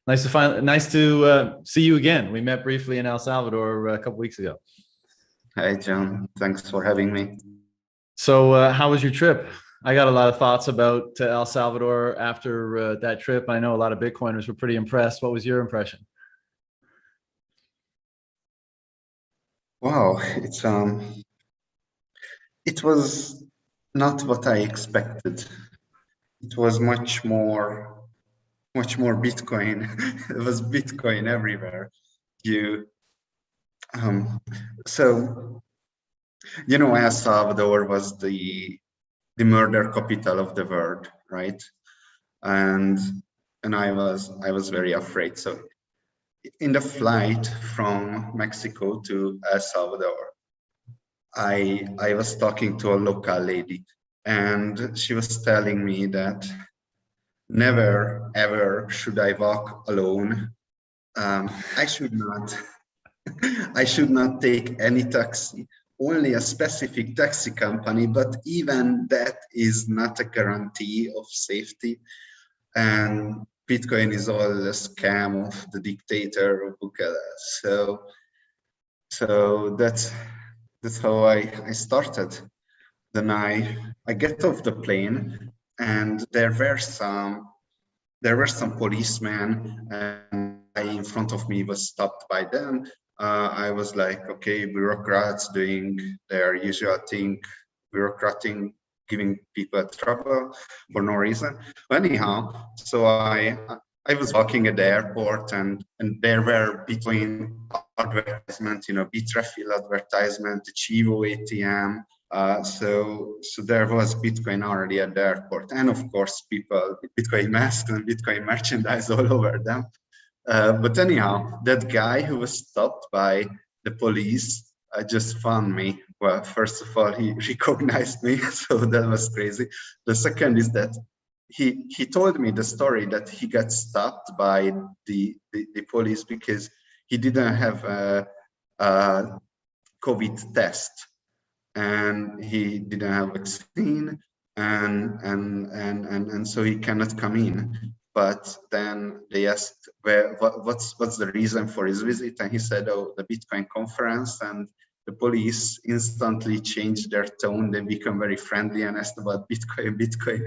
Nice to see you again. We met briefly in El Salvador a couple weeks ago. Hi, John. Thanks for having me. So, how was your trip? I got a lot of thoughts about El Salvador after that trip. I know a lot of Bitcoiners were pretty impressed. What was your impression? Wow, it was not what I expected. It was much more Bitcoin. It was Bitcoin everywhere. You um so El Salvador was the murder capital of the world, right? And I was very afraid. So in the flight from Mexico to El Salvador, I was talking to a local lady, and she was telling me that never ever should I walk alone. I should not I should not take any taxi, only a specific taxi company, but even that is not a guarantee of safety. And Bitcoin is all a scam of the dictator of Bukele. So that's how I started. Then I get off the plane, and there were some policemen, and in front of me was stopped by them. I was like, okay, bureaucrats doing their usual thing, bureaucrating, giving people trouble for no reason. Anyhow, so I was walking at the airport, and there were between advertisement, Bitrefill advertisement, the Chivo ATM. So there was Bitcoin already at the airport, and of course, people with Bitcoin masks and Bitcoin merchandise all over them. But anyhow, that guy who was stopped by the police just found me. Well, first of all, he recognized me, so that was crazy. The second is that he told me the story that he got stopped by the police because he didn't have a COVID test, and he didn't have vaccine, and so he cannot come in. But then they asked what's the reason for his visit, and he said, "Oh, the Bitcoin conference." And the police instantly changed their tone. They become very friendly and asked about Bitcoin.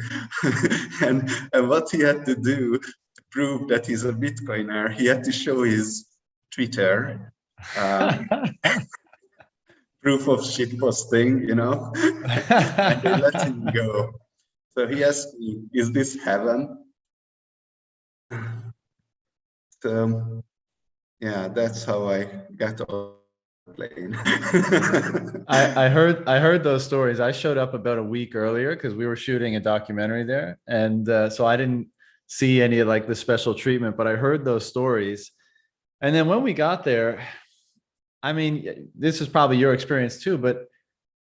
and what he had to do to prove that he's a Bitcoiner, he had to show his Twitter. Proof of shit posting, and they let him go. So he asked me, "Is this heaven?" So yeah, that's how I got on the plane. I heard those stories. I showed up about a week earlier because we were shooting a documentary there, and so I didn't see any of like the special treatment, but I heard those stories. And then when we got there, I mean, this is probably your experience too, but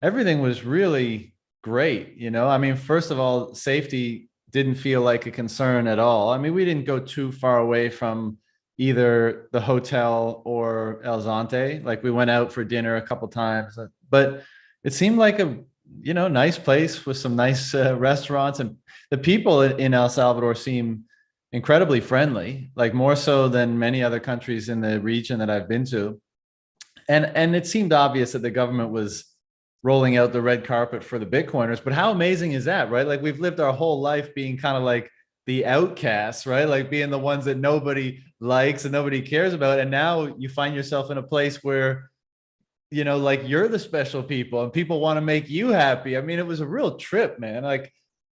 everything was really great. I mean, first of all, safety didn't feel like a concern at all. I mean, we didn't go too far away from either the hotel or El Zante. Like we went out for dinner a couple times, but it seemed like a nice place with some nice restaurants, and the people in El Salvador seem incredibly friendly, like more so than many other countries in the region that I've been to. And it seemed obvious that the government was rolling out the red carpet for the Bitcoiners. But how amazing is that, right? Like we've lived our whole life being kind of like the outcasts, right? Like being the ones that nobody likes and nobody cares about. And now you find yourself in a place where, like you're the special people and people want to make you happy. I mean, it was a real trip, man. Like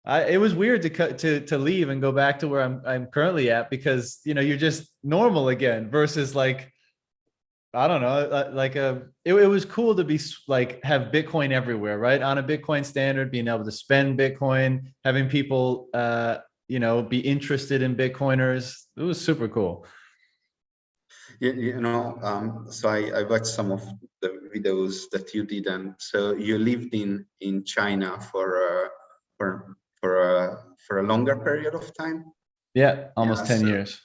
it was weird to leave and go back to where I'm currently at, because, you're just normal again versus like, I don't know, it was cool to be like, have Bitcoin everywhere, right? On a Bitcoin standard, being able to spend Bitcoin, having people, be interested in Bitcoiners. It was super cool. So I watched some of the videos that you did, and so you lived in China for a longer period of time. Yeah, almost Yeah, 10 years.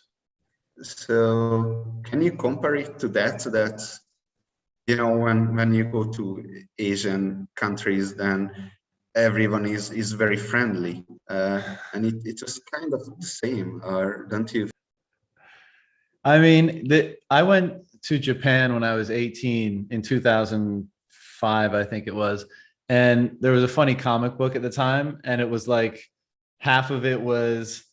So can you compare it to that? So that when you go to Asian countries, then everyone is very friendly, and it was kind of the same, or don't you? I mean, I went to Japan when I was 18 in 2005, I think it was. And there was a funny comic book at the time, and it was like half of it was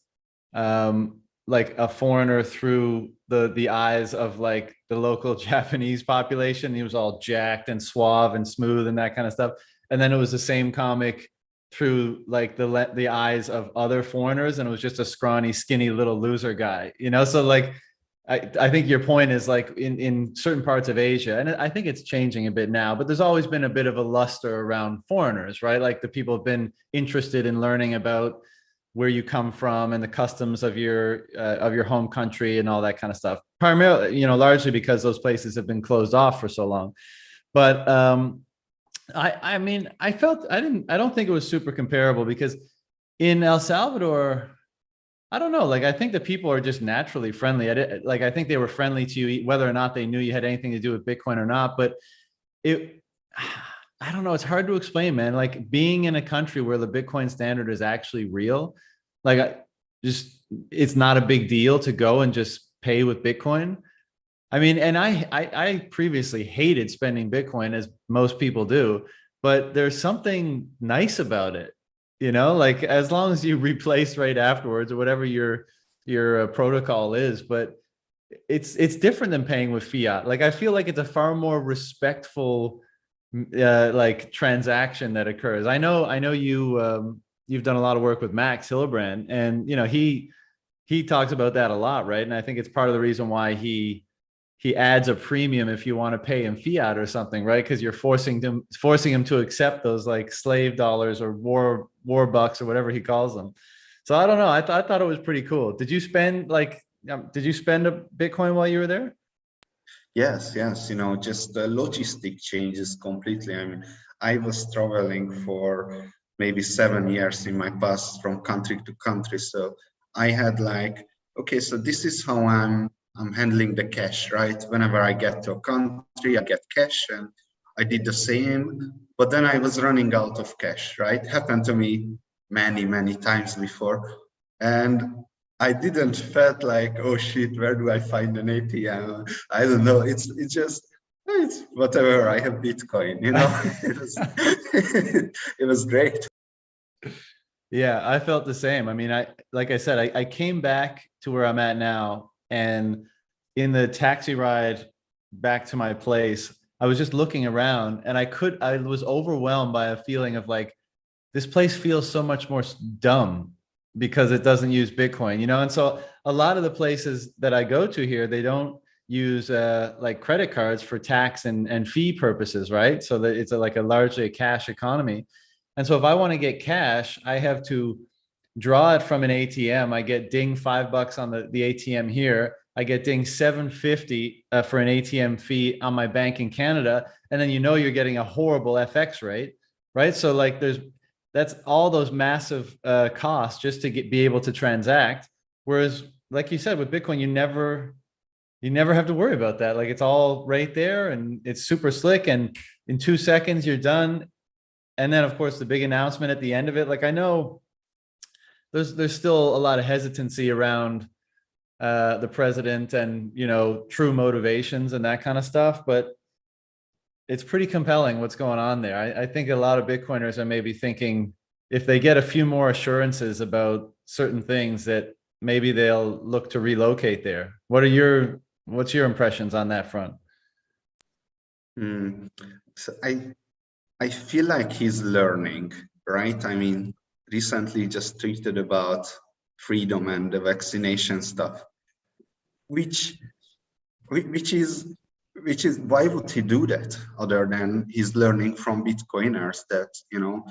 like a foreigner through the eyes of like the local Japanese population. He was all jacked and suave and smooth and that kind of stuff. And then it was the same comic through like the eyes of other foreigners, and it was just a scrawny, skinny little loser guy, you know? So like I think your point is like in certain parts of Asia, and I think it's changing a bit now, but there's always been a bit of a luster around foreigners, right? Like the people have been interested in learning about where you come from and the customs of your home country and all that kind of stuff. Primarily, you know, largely because those places have been closed off for so long. But I mean, I don't think it was super comparable because in El Salvador, I don't know. Like, I think the people are just naturally friendly. I think they were friendly to you, whether or not they knew you had anything to do with Bitcoin or not. But it, I don't know. It's hard to explain, man. Like being in a country where the Bitcoin standard is actually real, like it's not a big deal to go and just pay with Bitcoin. I mean, and I previously hated spending Bitcoin as most people do, but there's something nice about it, you know, like as long as you replace right afterwards or whatever your protocol is. But it's different than paying with fiat. Like I feel like it's a far more respectful like transaction that occurs. I know you've done a lot of work with Max Hillebrand, and you know he talks about that a lot, right? And I think it's part of the reason why he adds a premium if you want to pay in fiat or something, right? Because you're forcing him to accept those like slave dollars or war bucks or whatever he calls them. So I don't know. I thought it was pretty cool. Did you spend a Bitcoin while you were there? Yes, yes, you know, just the logistic changes completely. I mean, I was traveling for maybe 7 years in my past from country to country. So I had like, okay, so this is how I'm handling the cash, right? Whenever I get to a country, I get cash, and I did the same. But then I was running out of cash, right? Happened to me many, many times before. And I didn't felt like, oh shit, where do I find an ATM? I don't know. It's whatever. I have Bitcoin, you know. It was great. Yeah, I felt the same. I mean, like I said, I came back to where I'm at now, and in the taxi ride back to my place, I was just looking around, and I was overwhelmed by a feeling of like, this place feels so much more dumb because it doesn't use Bitcoin, you know? And so a lot of the places that I go to here, they don't use like credit cards for tax and fee purposes, right? So that it's like a largely a cash economy. And so if I want to get cash, I have to draw it from an ATM. I get ding $5 on the ATM here. I get ding 750 for an ATM fee on my bank in Canada. And then you know you're getting a horrible FX rate, right? So like that's all those massive costs just to be able to transact. Whereas, like you said, with Bitcoin, you never have to worry about that. Like it's all right there, and it's super slick. And in 2 seconds, you're done. And then, of course, the big announcement at the end of it. Like I know there's still a lot of hesitancy around the president and you know true motivations and that kind of stuff, but it's pretty compelling what's going on there. I think a lot of Bitcoiners are maybe thinking if they get a few more assurances about certain things that maybe they'll look to relocate there. What's your impressions on that front? Mm. So I feel like he's learning, right? I mean, recently just tweeted about freedom and the vaccination stuff, which which is why would he do that other than he's learning from Bitcoiners that, you know,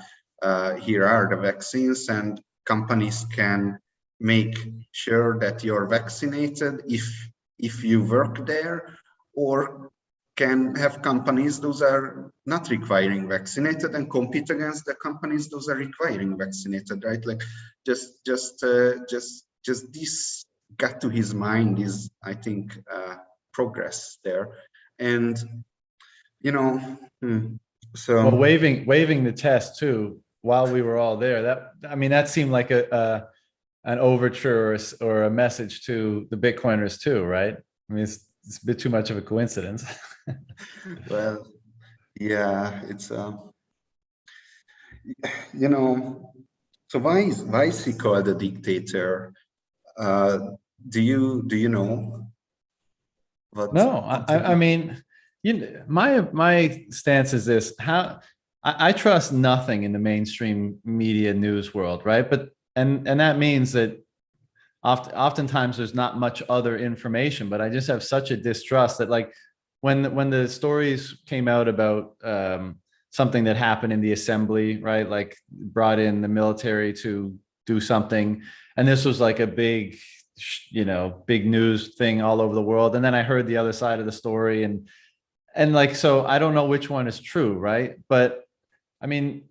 here are the vaccines and companies can make sure that you're vaccinated if you work there, or can have companies those are not requiring vaccinated and compete against the companies those are requiring vaccinated, right? Like just this got to his mind is, I think, progress there. And you know, Well, so waving the test too while we were all there. That I mean, that seemed like a an overture or a message to the Bitcoiners too, right? I mean, it's a bit too much of a coincidence. Well, yeah, it's you know. So why is he called a dictator? Uh, do you know what? No, I mean, my stance is this: how I trust nothing in the mainstream media news world, right? But and that means that oftentimes there's not much other information, but I just have such a distrust that, like, when the stories came out about something that happened in the assembly, right? Like, brought in the military to do something, and this was like a big news thing all over the world. And then I heard the other side of the story, and like, so I don't know which one is true, right? But I mean,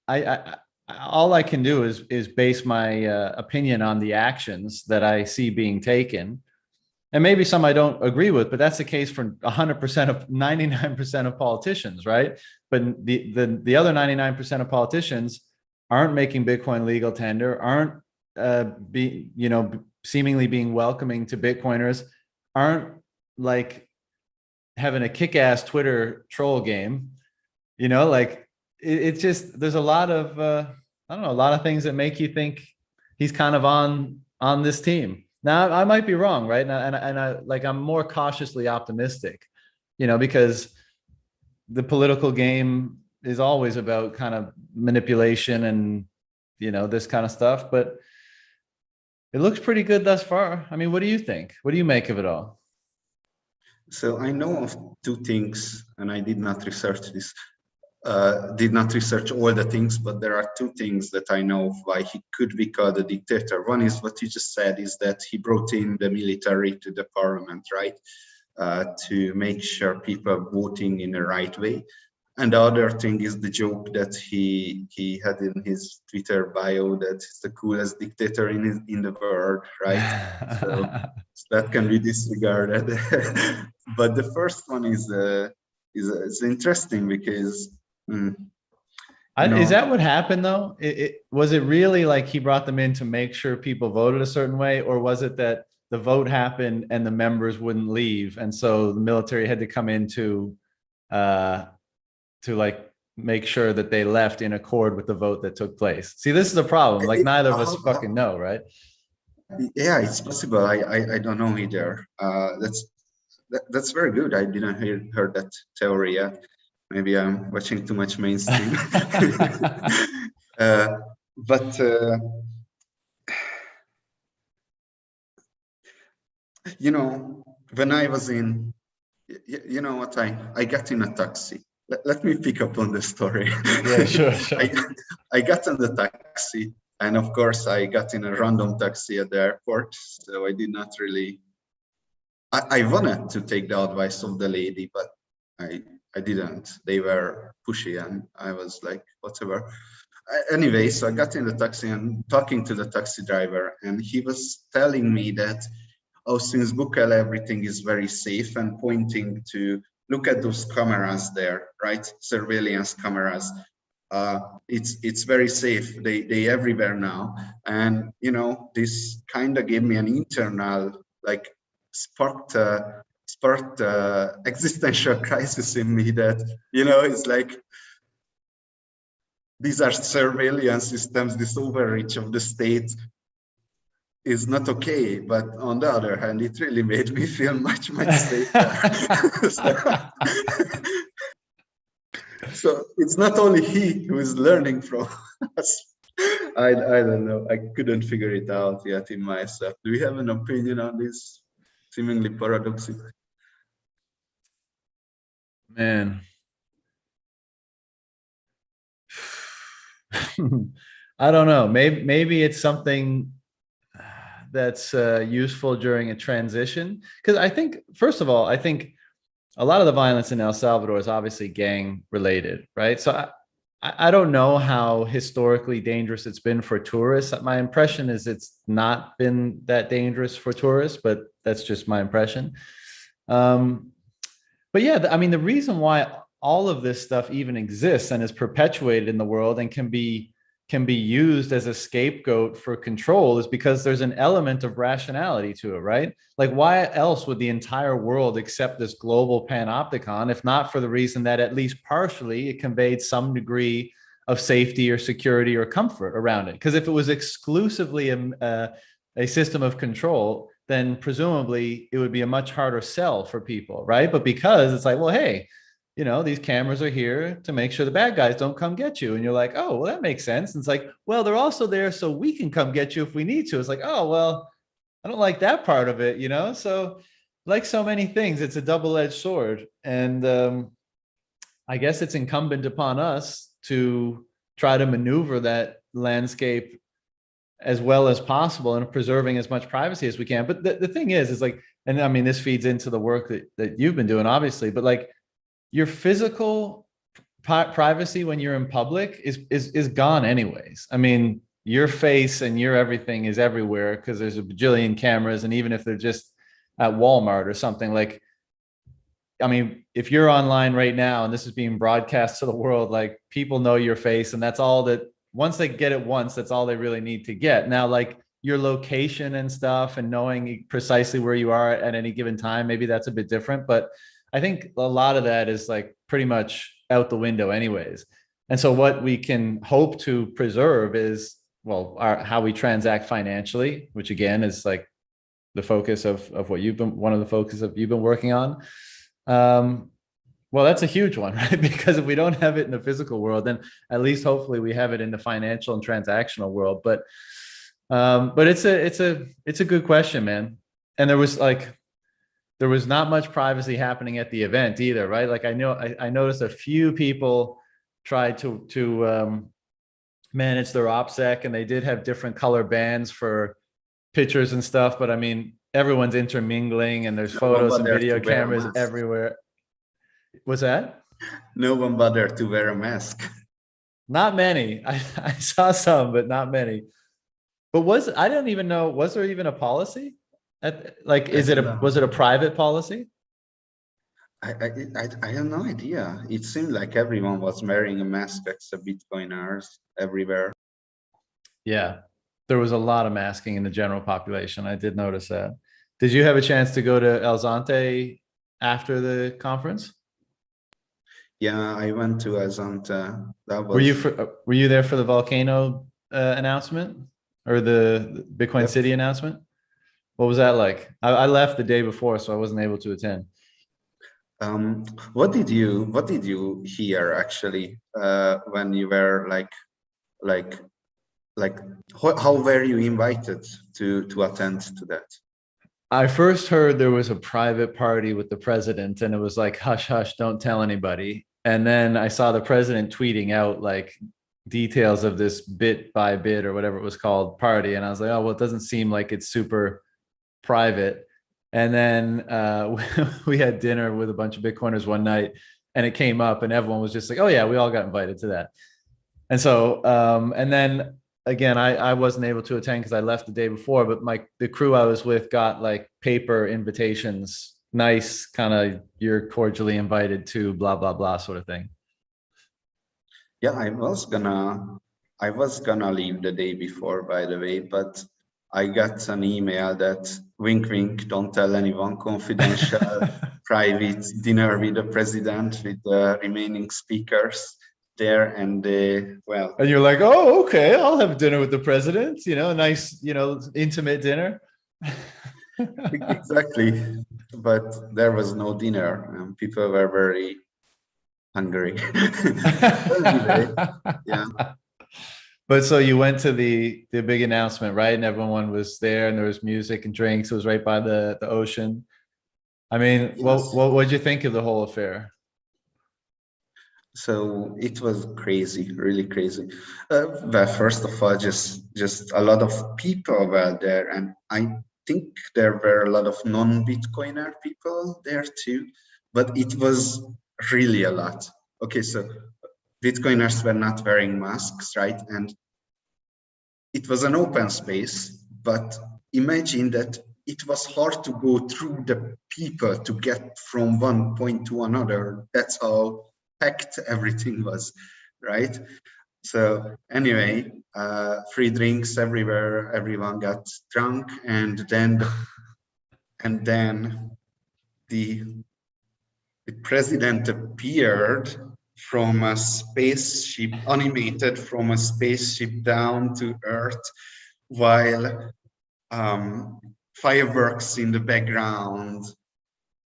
I all I can do is base my opinion on the actions that I see being taken, and maybe some I don't agree with, but that's the case for 100% of 99% of politicians, right? But the other 99% of politicians aren't making Bitcoin legal tender, aren't seemingly being welcoming to Bitcoiners, aren't like having a kick-ass Twitter troll game, like it's just, there's a lot of I don't know, a lot of things that make you think he's kind of on this team. Now I might be wrong, right? And I like, I'm more cautiously optimistic, because the political game is always about kind of manipulation and this kind of stuff, but it looks pretty good thus far. I mean, what do you think? What do you make of it all? So I know of two things, and I did not research this. Did not research all the things, but there are two things that I know of why he could be called a dictator. One is what you just said, is that he brought in the military to the parliament, right? To make sure people are voting in the right way. And the other thing is the joke that he had in his Twitter bio, that he's the coolest dictator in the world, right? So that can be disregarded. But the first one is interesting because Is that what happened though? Was it really like he brought them in to make sure people voted a certain way, or was it that the vote happened and the members wouldn't leave, and so the military had to come in to like make sure that they left in accord with the vote that took place? See, this is a problem. Like, neither of us fucking know, right? Yeah, it's possible. I don't know either. That's very good. I didn't heard that theory yet. Maybe I'm watching too much mainstream. But when I was in, what, I got in a taxi. Let me pick up on the story. Yeah, sure. I got in the taxi, and of course I got in a random taxi at the airport. So I did not really, I wanted to take the advice of the lady, but I didn't. They were pushy, and I was like, whatever. Anyway, so I got in the taxi and talking to the taxi driver, and he was telling me that, oh, since Bukele, everything is very safe, and pointing to, look at those cameras there, right? Surveillance cameras. It's very safe. They everywhere now. And, this kind of gave me an internal, like, sparked existential crisis in me that, it's like, these are surveillance systems, this overreach of the state is not okay. But on the other hand, it really made me feel much, much safer. So it's not only he who is learning from us. I don't know. I couldn't figure it out yet in myself. Do you have an opinion on this seemingly paradoxical? Man. I don't know. Maybe it's something that's useful during a transition. Because I think, first of all, I think a lot of the violence in El Salvador is obviously gang related, right? So I don't know how historically dangerous it's been for tourists. My impression is it's not been that dangerous for tourists, but that's just my impression. But yeah, I mean, the reason why all of this stuff even exists and is perpetuated in the world and can be can be used as a scapegoat for control is because there's an element of rationality to it, right? Like, why else would the entire world accept this global panopticon if not for the reason that at least partially it conveyed some degree of safety or security or comfort around it? Because if it was exclusively a system of control, then presumably it would be a much harder sell for people, right? But because it's like, well, hey, these cameras are here to make sure the bad guys don't come get you. And you're like, oh, well, that makes sense. And it's like, well, they're also there so we can come get you if we need to. It's like, oh, well, I don't like that part of it, So like so many things, it's a double-edged sword. And I guess it's incumbent upon us to try to maneuver that landscape as well as possible and preserving as much privacy as we can. But the thing is like, and I mean, this feeds into the work that you've been doing, obviously, but like, your physical privacy when you're in public is gone anyways. I mean, your face and your everything is everywhere because there's a bajillion cameras. And even if they're just at Walmart or something, like, I mean, if you're online right now and this is being broadcast to the world, like, people know your face, and that's all that, once they get it once, that's all they really need to get. Now, like, your location and stuff and knowing precisely where you are at any given time, maybe that's a bit different, but I think a lot of that is like pretty much out the window anyways. And so what we can hope to preserve is, well, how we transact financially, which again is like the focus of what one of the focus of you've been working on. Well, that's a huge one, right? Because if we don't have it in the physical world, then at least hopefully we have it in the financial and transactional world. But it's a good question, man. And there was not much privacy happening at the event either, right? Like, I noticed a few people tried to manage their OPSEC, and they did have different color bands for pictures and stuff. But I mean, everyone's intermingling, and there's photos and video cameras everywhere. What's that? No one bothered to wear a mask. Not many. I saw some, but not many. But I don't even know, was there even a policy? Was it a private policy? I have no idea. It seemed like everyone was wearing a mask except Bitcoiners everywhere. Yeah, there was a lot of masking in the general population. I did notice that. Did you have a chance to go to El Zante after the conference? Yeah, I went to El Zante. Were you there for the volcano announcement or the Bitcoin City announcement? What was that like? I left the day before, so I wasn't able to attend. What did you hear actually when you were how were you invited to attend to that? I first heard there was a private party with the president, and it was like, hush, hush, don't tell anybody. And then I saw the president tweeting out like details of this bit by bit or whatever it was called party. And I was like, oh, well, it doesn't seem like it's super private. And then we had dinner with a bunch of Bitcoiners one night, and it came up, and everyone was just like, oh yeah, we all got invited to that. And so, and then again, I wasn't able to attend because I left the day before, but the crew I was with got like paper invitations, nice kind of, you're cordially invited to blah, blah, blah sort of thing. Yeah, I was gonna leave the day before, by the way, but I got an email that wink, wink, don't tell anyone, confidential, private dinner with the president, with the remaining speakers there. And well. And you're like, oh, okay, I'll have dinner with the president, a nice, intimate dinner. Exactly. But there was no dinner, and people were very hungry. Anyway, yeah. But so you went to the big announcement, right? And everyone was there, and there was music and drinks. It was right by the ocean. I mean, yes. What did you think of the whole affair? So it was crazy, really crazy. Well, first of all, just a lot of people were there, and I think there were a lot of non-Bitcoiner people there too. But it was really a lot. Okay, so Bitcoiners were not wearing masks, right? And it was an open space, but imagine that it was hard to go through the people to get from one point to another. That's how packed everything was, right? So anyway, free drinks everywhere. Everyone got drunk, and then the president appeared from a spaceship, animated from a spaceship down to Earth, while fireworks in the background,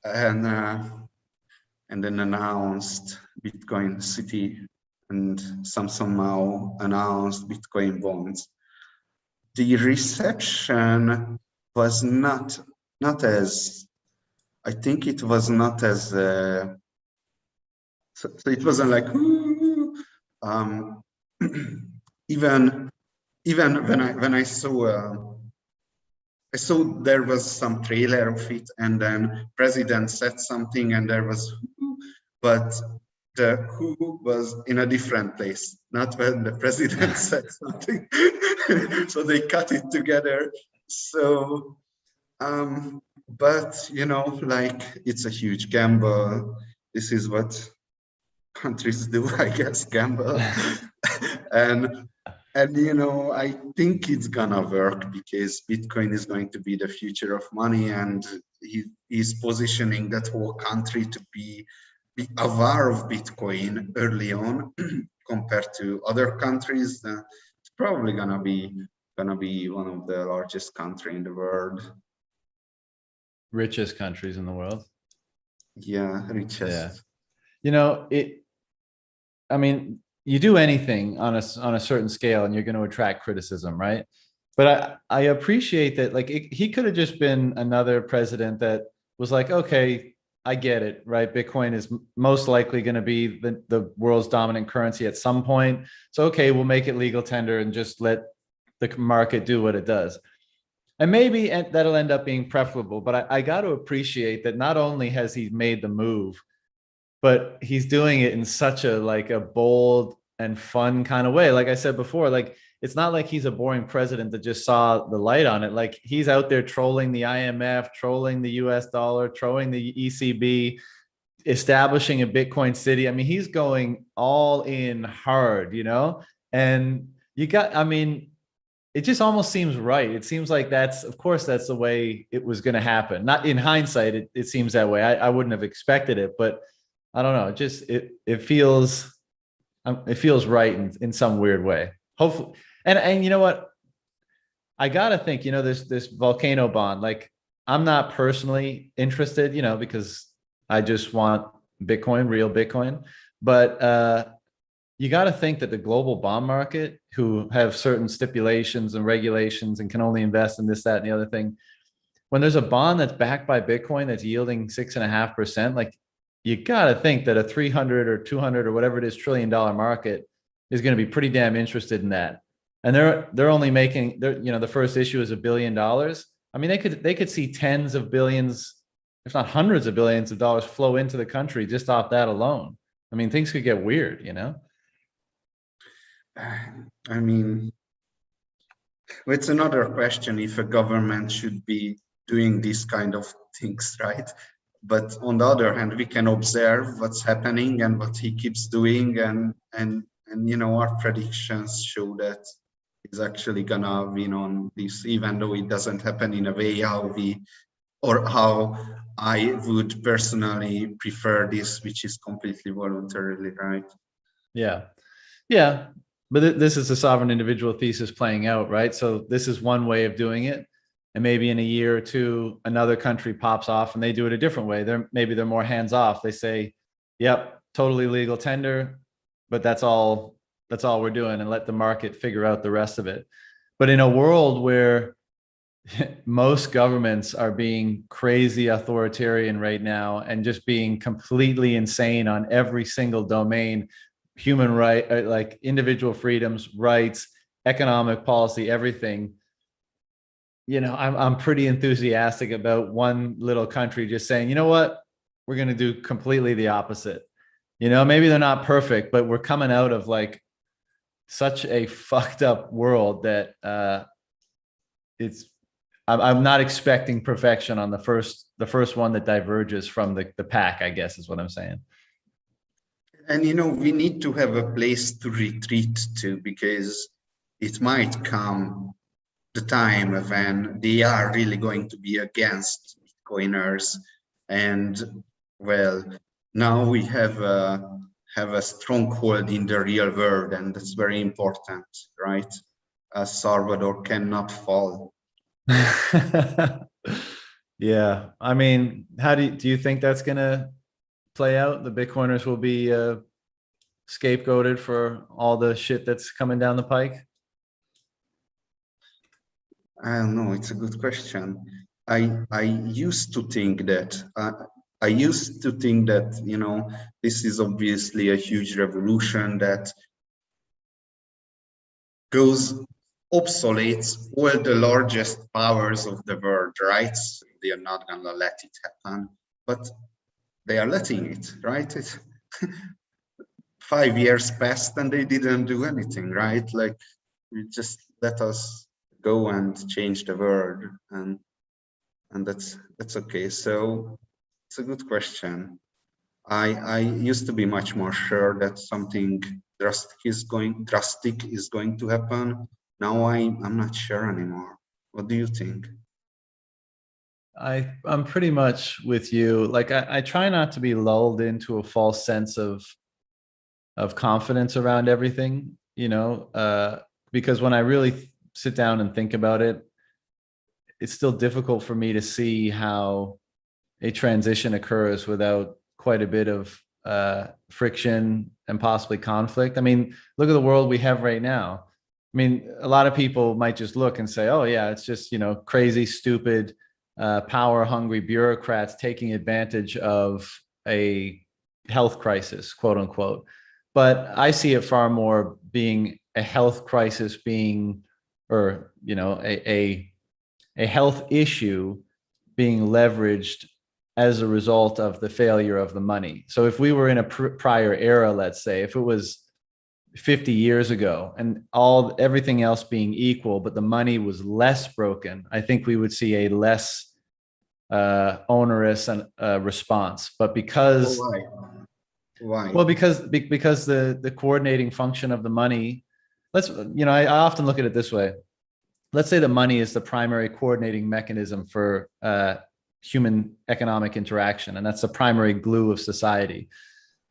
and then announced Bitcoin City, and somehow announced Bitcoin bonds. The reception was not as, I think it was not as so it wasn't like even when I saw there was some trailer of it, and then president said something, and there was but the who was in a different place, not when the president said something. So they cut it together. So but like, it's a huge gamble. This is what countries do, I guess, gamble. and I think it's gonna work, because Bitcoin is going to be the future of money, and he's positioning that whole country to be aware of Bitcoin early on compared to other countries. It's probably gonna be one of the largest country in the world. Richest countries in the world. Yeah, richest. Yeah. I mean, you do anything on a certain scale and you're going to attract criticism, right? But I appreciate that, like, he could have just been another president that was like, okay, I get it, right? Bitcoin is most likely going to be the world's dominant currency at some point. So, okay, we'll make it legal tender and just let the market do what it does. And maybe that'll end up being preferable, but I got to appreciate that not only has he made the move, but he's doing it in such a bold and fun kind of way. Like I said before, like, it's not like he's a boring president that just saw the light on it. Like, he's out there trolling the IMF, trolling the US dollar, trolling the ECB, establishing a Bitcoin city. I mean, he's going all in hard, and I mean, it just almost seems right. It seems like of course, that's the way it was going to happen. Not in hindsight, it seems that way. I wouldn't have expected it, but I don't know. It feels right in some weird way. Hopefully, and you know what? I gotta think. This volcano bond. Like, I'm not personally interested. Because I just want Bitcoin, real Bitcoin. But you got to think that the global bond market, who have certain stipulations and regulations and can only invest in this, that, and the other thing, when there's a bond that's backed by Bitcoin that's yielding 6.5%, like, you got to think that a 300 or 200 or whatever it is $1 trillion market is going to be pretty damn interested in that. And they're only making the first issue is $1 billion. I mean, they could see tens of billions, if not hundreds of billions of dollars flow into the country just off that alone. I mean, things could get weird, I mean, it's another question if a government should be doing these kind of things, right? But on the other hand, we can observe what's happening and what he keeps doing, and our predictions show that he's actually gonna win on this, even though it doesn't happen in a way how I would personally prefer this, which is completely voluntarily, right? Yeah. Yeah. But this is the sovereign individual thesis playing out, right? So this is one way of doing it. And maybe in a year or two, another country pops off and they do it a different way. Maybe they're more hands off. They say, yep, totally legal tender, but that's all we're doing, and let the market figure out the rest of it. But in a world where most governments are being crazy authoritarian right now and just being completely insane on every single domain, human right, like individual freedoms, rights, economic policy, everything, I'm pretty enthusiastic about one little country just saying, you know what, we're going to do completely the opposite. Maybe they're not perfect, but we're coming out of like such a fucked up world that I'm not expecting perfection on the first one that diverges from the pack, I guess is what I'm saying. And we need to have a place to retreat to, because it might come the time when they are really going to be against Bitcoiners. And well, now we have a stronghold in the real world, and that's very important, right? Salvador cannot fall. Yeah, I mean, how do you think that's gonna play out? The Bitcoiners will be scapegoated for all the shit that's coming down the pike? I don't know. It's a good question. I used to think that this is obviously a huge revolution that goes obsoletes all the largest powers of the world, right? So they are not gonna let it happen, but they are letting it, right? 5 years passed and they didn't do anything, right? Like, you just let us go and change the world, and that's okay. So it's a good question. I used to be much more sure that something drastic is going to happen. Now I'm not sure anymore. What do you think? I'm pretty much with you. Like I try not to be lulled into a false sense of confidence around everything, because when I really sit down and think about it, it's still difficult for me to see how a transition occurs without quite a bit of friction and possibly conflict. I mean, look at the world we have right now. I mean, a lot of people might just look and say, oh yeah, it's just, crazy, stupid, power hungry bureaucrats taking advantage of a health crisis, quote unquote. But I see it far more being a health crisis being, or, a health issue being leveraged as a result of the failure of the money. So if we were in a prior era, let's say, if it was 50 years ago and everything else being equal, but the money was less broken, I think we would see a less onerous and response. But because Why? well, because the coordinating function of the money, I often look at it this way. Let's say the money is the primary coordinating mechanism for human economic interaction, and that's the primary glue of society.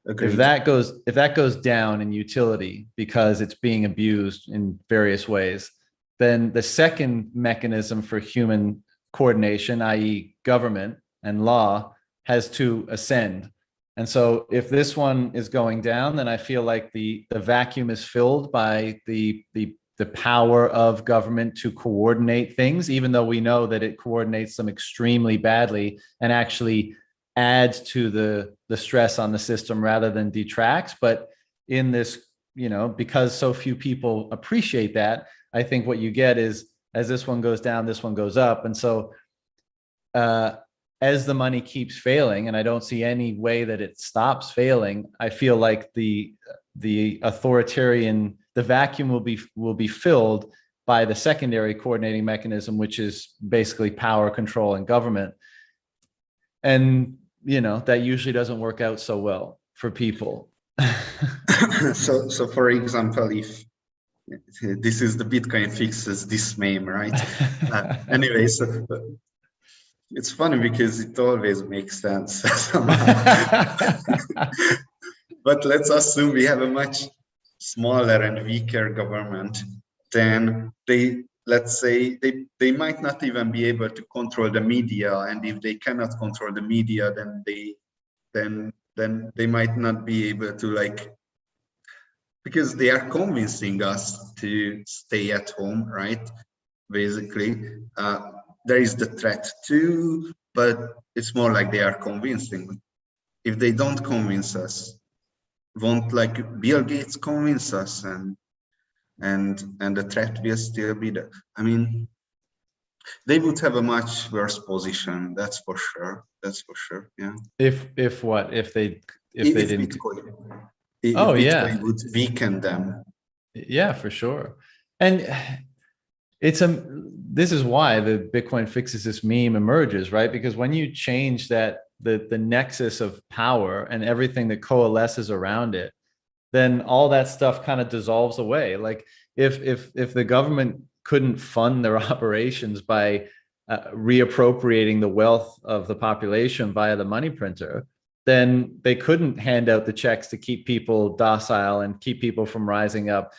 Agreed. If that goes down in utility because it's being abused in various ways, then the second mechanism for human coordination, i.e. government and law, has to ascend. And so if this one is going down, then I feel like the vacuum is filled by the power of government to coordinate things, even though we know that it coordinates them extremely badly and actually adds to the stress on the system rather than detracts. But in this, because so few people appreciate that, I think what you get is, as this one goes down, this one goes up. And so as the money keeps failing, and I don't see any way that it stops failing, I feel like the authoritarian, the vacuum will be filled by the secondary coordinating mechanism, which is basically power, control, and government. And that usually doesn't work out so well for people. So for example, if this is the Bitcoin fixes this meme, right? Anyway, so it's funny because it always makes sense somehow. But let's assume we have a much smaller and weaker government. Then let's say they might not even be able to control the media, and if they cannot control the media, then they might not be able to, because they are convincing us to stay at home, right? Basically, there is the threat too, but it's more like they are convincing. If they don't convince us, won't Bill Gates convince us, and the threat will still be there. I mean, they would have a much worse position. That's for sure. Yeah. If they didn't. Bitcoin, Bitcoin would weaken them. Yeah, for sure. And this is why the Bitcoin fixes this meme emerges, right? Because when you change that the nexus of power and everything that coalesces around it, then all that stuff kind of dissolves away. Like if the government couldn't fund their operations by reappropriating the wealth of the population via the money printer, then they couldn't hand out the checks to keep people docile and keep people from rising up.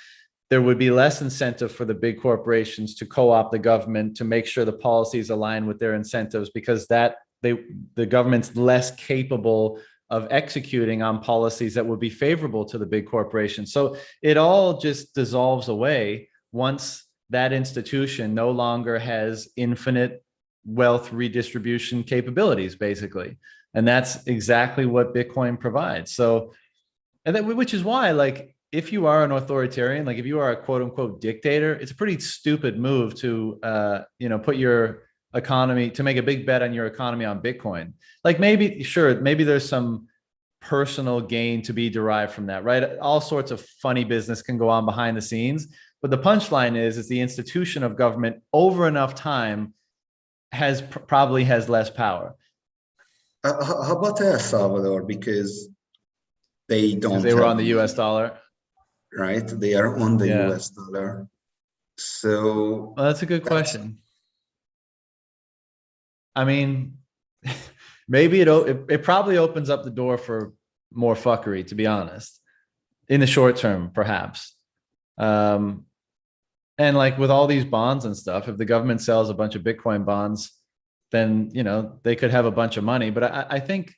There would be less incentive for the big corporations to co-opt the government to make sure the policies align with their incentives, because the government's less capable of executing on policies that would be favorable to the big corporations. So it all just dissolves away once that institution no longer has infinite wealth redistribution capabilities, basically. And that's exactly what Bitcoin provides. So, and that, which is why, like, if you are an authoritarian, like if you are a quote unquote dictator, it's a pretty stupid move to, put your economy, to make a big bet on your economy on Bitcoin. Like maybe, sure, maybe there's some personal gain to be derived from that, right? All sorts of funny business can go on behind the scenes. But the punchline is the institution of government over enough time probably has less power. How about El Salvador? Because they don't. They were on the US dollar. Right? They are on the US dollar. So well, that's a good question. I mean, maybe it probably opens up the door for more fuckery, to be honest, in the short term, perhaps. And like with all these bonds and stuff, if the government sells a bunch of Bitcoin bonds, then, they could have a bunch of money. But I think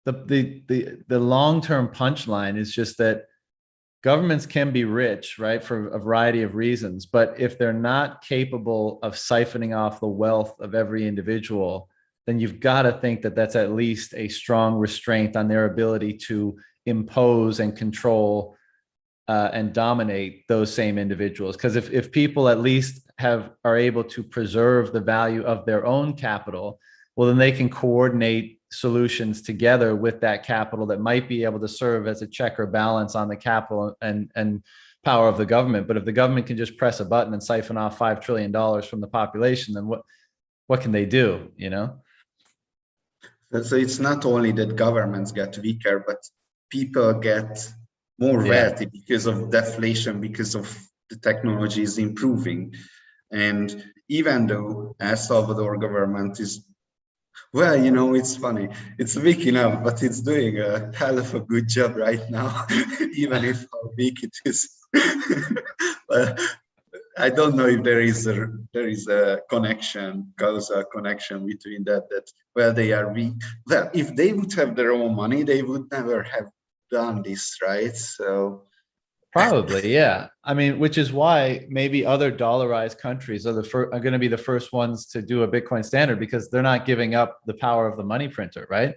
the long-term punchline is just that governments can be rich, right, for a variety of reasons. But if they're not capable of siphoning off the wealth of every individual, then you've got to think that that's at least a strong restraint on their ability to impose and control and dominate those same individuals. Because if people at least are able to preserve the value of their own capital, well, then they can coordinate solutions together with that capital that might be able to serve as a check or balance on the capital and power of the government. But if the government can just press a button and siphon off $5 trillion from the population, then what can they do, So it's not only that governments get weaker, but people get more wealthy because of deflation, because of the technology is improving. And even though El Salvador government is, well, it's funny, it's weak enough, but it's doing a hell of a good job right now, even if how weak it is. But I don't know if there is a causal connection between that well, they are weak. Well, if they would have their own money, they would never have done this, right? So probably, yeah. I mean, which is why maybe other dollarized countries are going to be the first ones to do a Bitcoin standard, because they're not giving up the power of the money printer, right?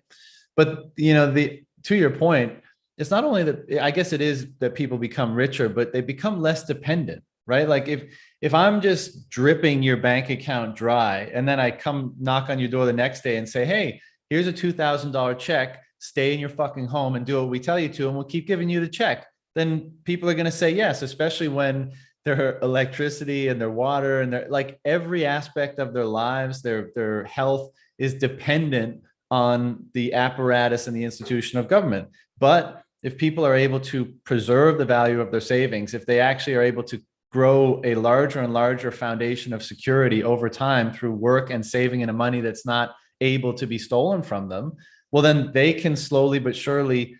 But to your point, it's not only that, I guess it is that people become richer, but they become less dependent, right? Like if I'm just dripping your bank account dry, and then I come knock on your door the next day and say, hey, here's a $2,000 check, stay in your fucking home and do what we tell you to, and we'll keep giving you the check, then people are going to say yes, especially when their electricity and their water and their, like, every aspect of their lives, their health is dependent on the apparatus and the institution of government. But if people are able to preserve the value of their savings, if they actually are able to grow a larger and larger foundation of security over time through work and saving in a money that's not able to be stolen from them, well, then they can slowly but surely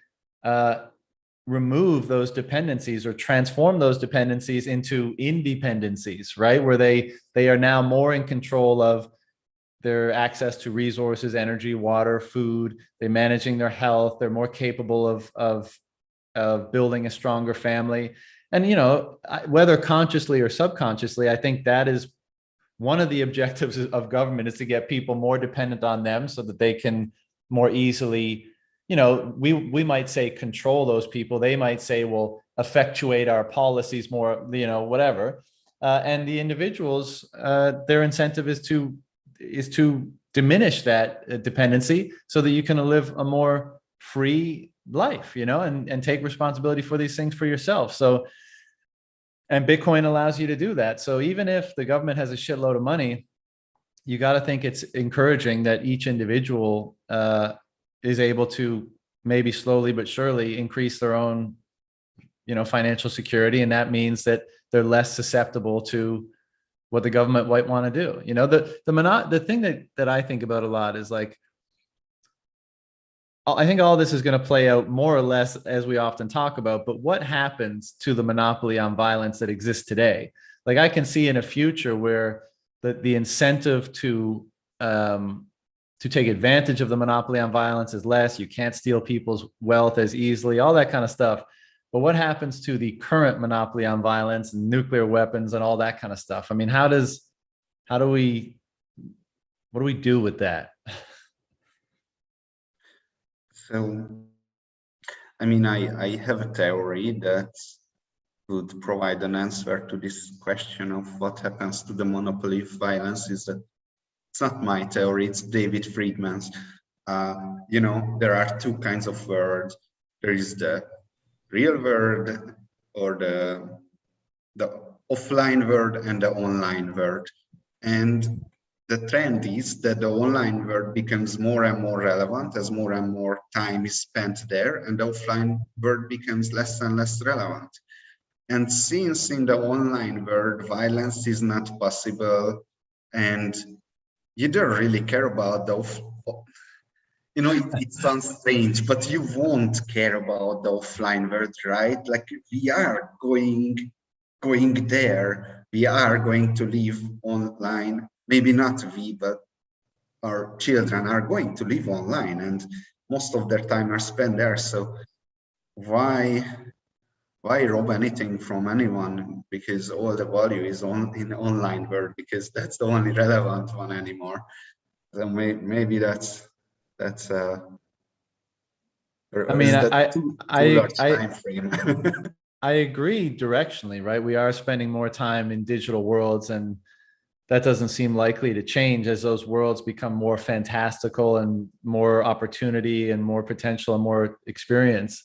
remove those dependencies or transform those dependencies into independencies, right? Where they are now more in control of their access to resources, energy, water, food. They're managing their health. They're more capable of building a stronger family. And, whether consciously or subconsciously, I think that is one of the objectives of government, is to get people more dependent on them so that they can more easily, we might say control those people. They might say, well, effectuate our policies more, whatever. And the individuals, their incentive is to diminish that dependency so that you can live a more free life, and take responsibility for these things for yourself. So, and Bitcoin allows you to do that. So even if the government has a shitload of money, you got to think it's encouraging that each individual is able to maybe slowly but surely increase their own, financial security. And that means that they're less susceptible to what the government might want to do. The thing that I think about a lot is like, I think all this is going to play out more or less as we often talk about, but what happens to the monopoly on violence that exists today? Like I can see in a future where the incentive to take advantage of the monopoly on violence is less. You can't steal people's wealth as easily, all that kind of stuff. But what happens to the current monopoly on violence and nuclear weapons and all that kind of stuff? I mean, what do we do with that? So, I mean, I have a theory that would provide an answer to this question of what happens to the monopoly of violence. Is that it's not my theory, it's David Friedman's. There are two kinds of words. There is the real world, or the offline world, and the online world. And the trend is that the online world becomes more and more relevant as more and more time is spent there, and the offline world becomes less and less relevant. And since in the online world, violence is not possible, and you don't really care about it sounds strange, but you won't care about the offline world, right? Like we are going there, we are going to live online. Maybe not we, but our children are going to live online, and most of their time are spent there. So why rob anything from anyone? Because all the value is in the online world, because that's the only relevant one anymore. So maybe that's I mean, time frame. I agree directionally, right? We are spending more time in digital worlds, and that doesn't seem likely to change as those worlds become more fantastical and more opportunity and more potential and more experience.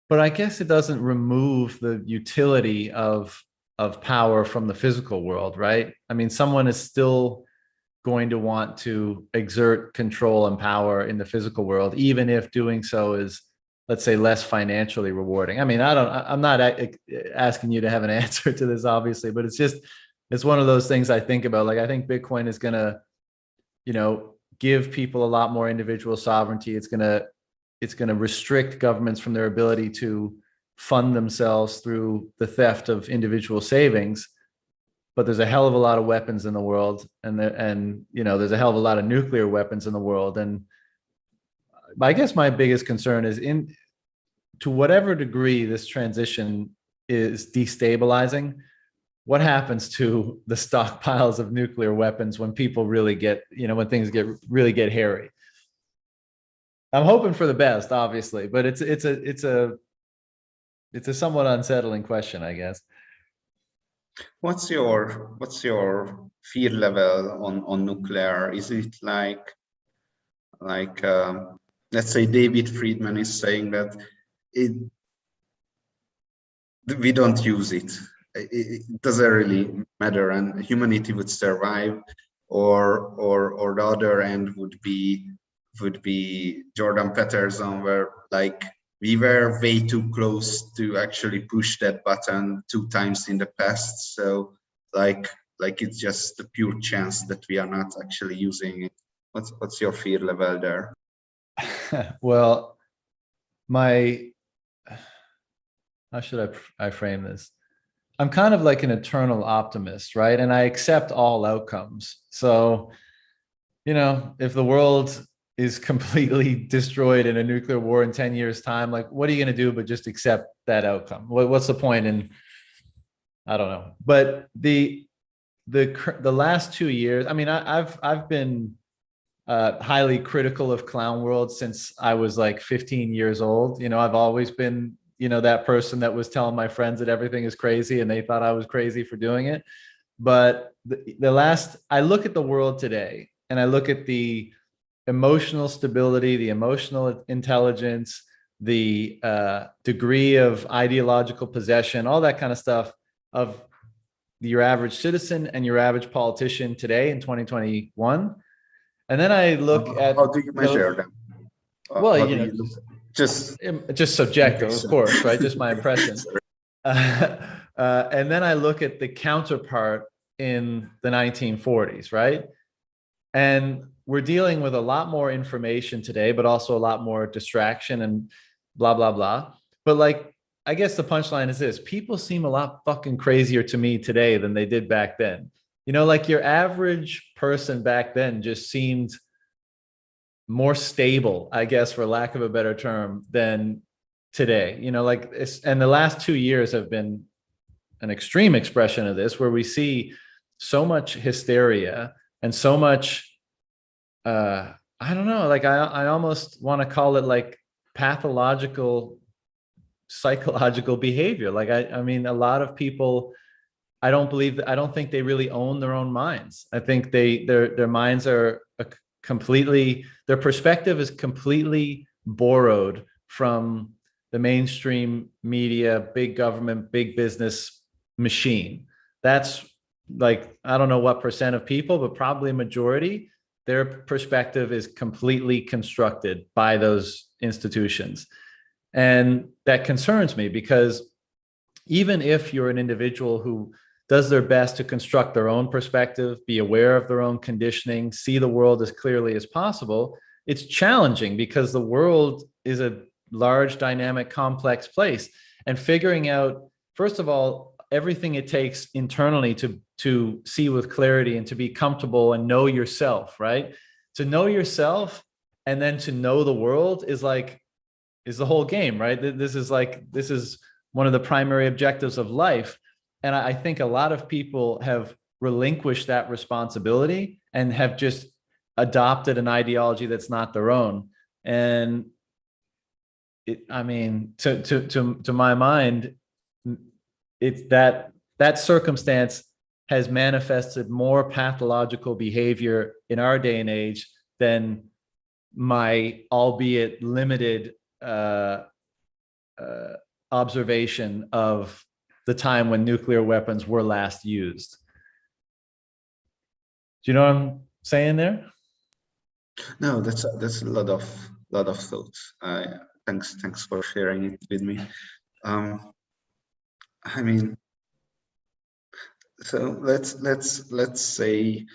But I guess it doesn't remove the utility of power from the physical world, right? I mean, someone is still going to want to exert control and power in the physical world, even if doing so is, let's say, less financially rewarding. I mean, I'm not asking you to have an answer to this, obviously, but it's one of those things I think about. Like, I think Bitcoin is going to, give people a lot more individual sovereignty. It's going to restrict governments from their ability to fund themselves through the theft of individual savings. But there's a hell of a lot of weapons in the world, and there's a hell of a lot of nuclear weapons in the world. And I guess my biggest concern is to whatever degree this transition is destabilizing, what happens to the stockpiles of nuclear weapons when people really get, when things really get hairy? I'm hoping for the best, obviously, but it's a somewhat unsettling question, I guess. What's your fear level on nuclear? Is it like let's say David Friedman is saying that we don't use it. It doesn't really matter, and humanity would survive, or the other end would be Jordan Peterson, where like we were way too close to actually push that button 2 times in the past. So like it's just a pure chance that we are not actually using it. What's your fear level there? Well, how should I frame this? I'm kind of like an eternal optimist, right? And I accept all outcomes. So, if the world is completely destroyed in a nuclear war in 10 years' time, like, what are you going to do but just accept that outcome? What's the point? And I don't know. But the last 2 years, I mean, I've been highly critical of Clown World since I was like 15 years old. I've always been, that person that was telling my friends that everything is crazy and they thought I was crazy for doing it. But I look at the world today, and I look at the emotional stability, the emotional intelligence, the degree of ideological possession, all that kind of stuff of your average citizen and your average politician today in 2021. And then I look at How do you measure them? well, How you do know, you look? Just subjective, of impression. course, right? Just my impression. Sorry. And then I look at the counterpart in the 1940s, right? And we're dealing with a lot more information today, but also a lot more distraction and blah, blah, blah. But like, I guess the punchline is this: people seem a lot fucking crazier to me today than they did back then. You know, like your average person back then just seemed more stable, I guess, for lack of a better term, than today. You know, like and the last 2 years have been an extreme expression of this, where we see so much hysteria and so much, I don't know, like I almost want to call it like pathological psychological behavior. Like I mean, a lot of people, I don't think they really own their own minds. I think their minds are their perspective is completely borrowed from the mainstream media, big government, big business machine. That's like, I don't know what percent of people, but probably a majority. Their perspective is completely constructed by those institutions. And that concerns me, because even if you're an individual who does their best to construct their own perspective, be aware of their own conditioning, see the world as clearly as possible, it's challenging because the world is a large, dynamic, complex place. And figuring out, first of all, everything it takes internally to see with clarity and to be comfortable and know yourself, right? To know yourself and then to know the world is the whole game, right? This is one of the primary objectives of life. And I think a lot of people have relinquished that responsibility and have just adopted an ideology that's not their own. And I mean, to my mind, it's that circumstance has manifested more pathological behavior in our day and age than my albeit limited observation of the time when nuclear weapons were last used. Do you know what I'm saying there? No, that's a lot of thoughts. Thanks for sharing it with me. I mean, so let's say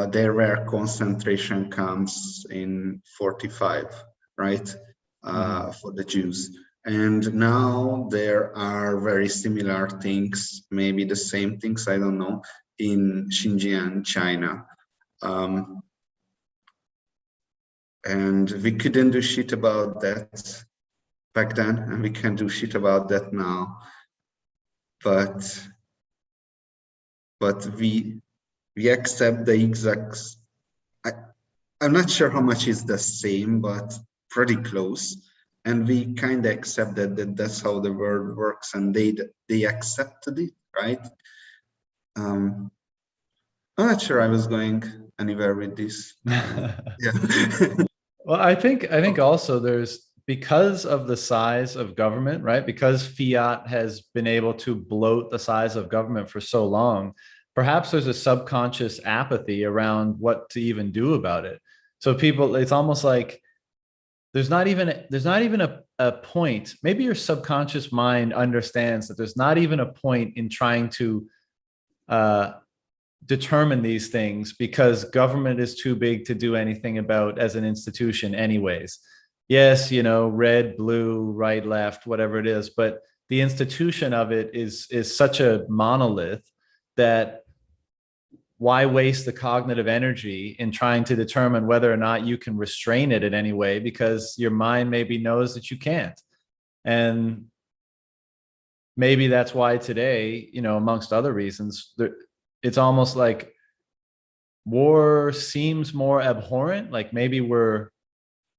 there were concentration camps in 45, right? For the Jews. And now there are very similar things, maybe the same things, I don't know, in Xinjiang, China. And we couldn't do shit about that back then, and we can do shit about that now. But we accept the exact, I'm not sure how much is the same, but pretty close. And we kind of accept that that's how the world works, and they accepted it, right? I'm not sure I was going anywhere with this. Yeah. Well, I think also there's, because of the size of government, right? Because fiat has been able to bloat the size of government for so long, perhaps there's a subconscious apathy around what to even do about it. So people, it's almost like there's not even a point. Maybe your subconscious mind understands that there's not even a point in trying to determine these things, because government is too big to do anything about as an institution anyways. Yes, you know, red, blue, right, left, whatever it is, but the institution of it is such a monolith that why waste the cognitive energy in trying to determine whether or not you can restrain it in any way, because your mind maybe knows that you can't. And maybe that's why today, you know, amongst other reasons, it's almost like war seems more abhorrent. Like maybe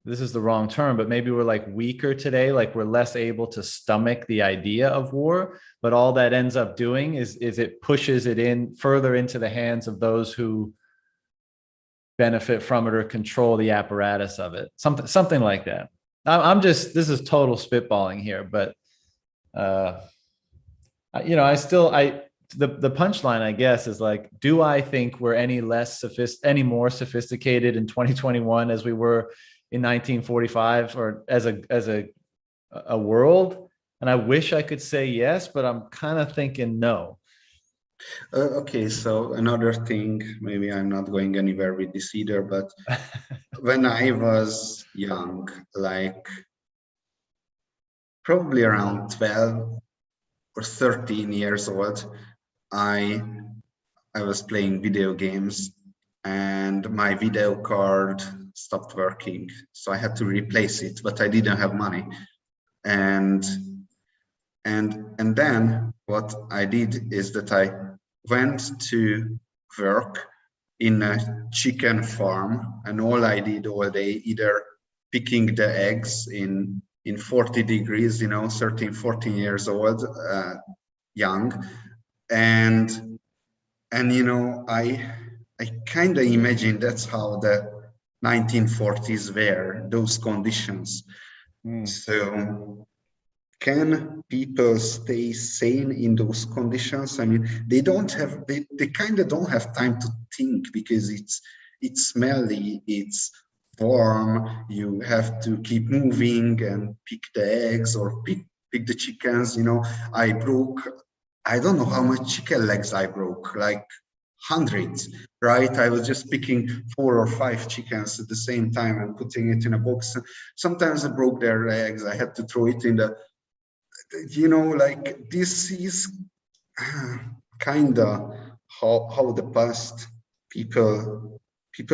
this is the wrong term, but maybe we're like weaker today. Like we're less able to stomach the idea of war, but all that ends up doing is it pushes it in further into the hands of those who benefit from it or control the apparatus of it. Something like that. This is total spitballing here, but you know, the punchline, I guess, is like, do I think we're any more sophisticated in 2021 as we were in 1945, or as a world? And I wish I could say yes, but I'm kind of thinking no. Okay, so another thing, maybe I'm not going anywhere with this either, but when I was young, like probably around 12 or 13 years old, I I was playing video games and my video card stopped working. So I had to replace it, but I didn't have money. And and then what I did is that I went to work in a chicken farm, and all I did all day, either picking the eggs in 40 degrees, 13, 14 years old, young, and I kind of imagine that's how the 1940s were, those conditions. So can people stay sane in those conditions? I mean, they kind of don't have time to think, because it's smelly, it's warm, you have to keep moving and pick the eggs or pick the chickens. I don't know how much chicken legs I broke, like hundreds, right? I was just picking 4 or 5 chickens at the same time and putting it in a box. Sometimes I broke their legs, I had to throw it in the, like, this is kind of how the past people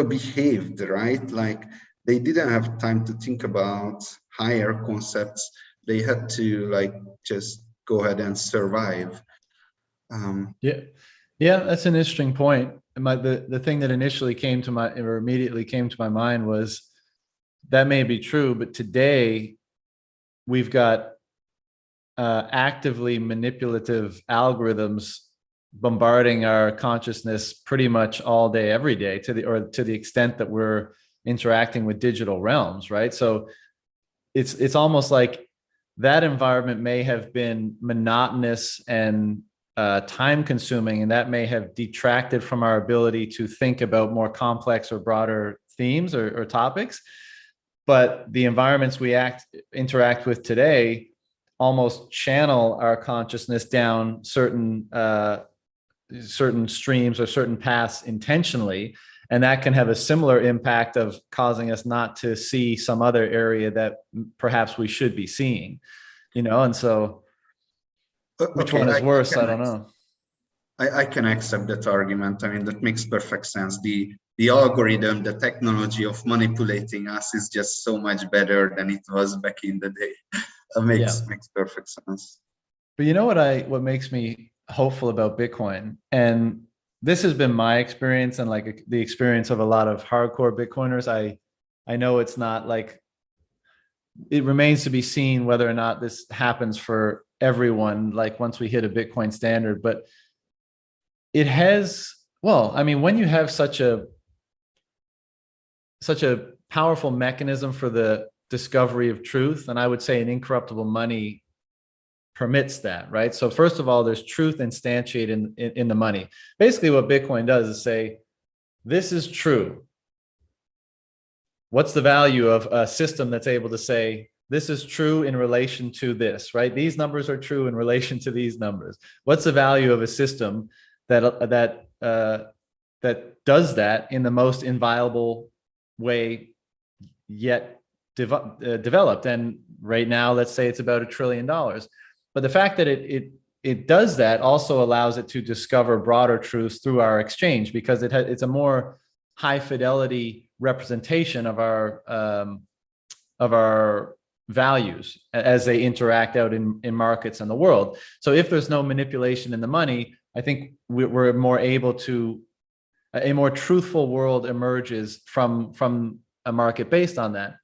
behaved, right? Like, they didn't have time to think about higher concepts. They had to, like, just go ahead and survive. Yeah, that's an interesting point. The thing that initially came to my, or immediately came to my mind, was that may be true, but today we've got actively manipulative algorithms bombarding our consciousness pretty much all day, every day, to the extent that we're interacting with digital realms, right? So it's almost like that environment may have been monotonous and time consuming, and that may have detracted from our ability to think about more complex or broader themes or topics. But the environments we interact with today almost channel our consciousness down certain streams or certain paths intentionally, and that can have a similar impact of causing us not to see some other area that perhaps we should be seeing, and so which one is worse? I don't know. I can accept that argument. I mean, that makes perfect sense. The algorithm, the technology of manipulating us is just so much better than it was back in the day. Makes perfect sense. But what makes me hopeful about Bitcoin, and this has been my experience and like the experience of a lot of hardcore Bitcoiners. I know it's not like, it remains to be seen whether or not this happens for everyone, like once we hit a Bitcoin standard, but it has, well, I mean, when you have such a powerful mechanism for the discovery of truth, and I would say an incorruptible money permits that, right? So first of all, there's truth instantiated in the money. Basically what Bitcoin does is say, this is true. What's the value of a system that's able to say, this is true in relation to this, right? These numbers are true in relation to these numbers. What's the value of a system that does that in the most inviolable way yet developed? And right now, let's say it's about $1 trillion. But the fact that it does that also allows it to discover broader truths through our exchange, because it's a more high fidelity representation of our values as they interact out in markets and the world. So if there's no manipulation in the money, I think we're more able to, a more truthful world emerges from a market based on that.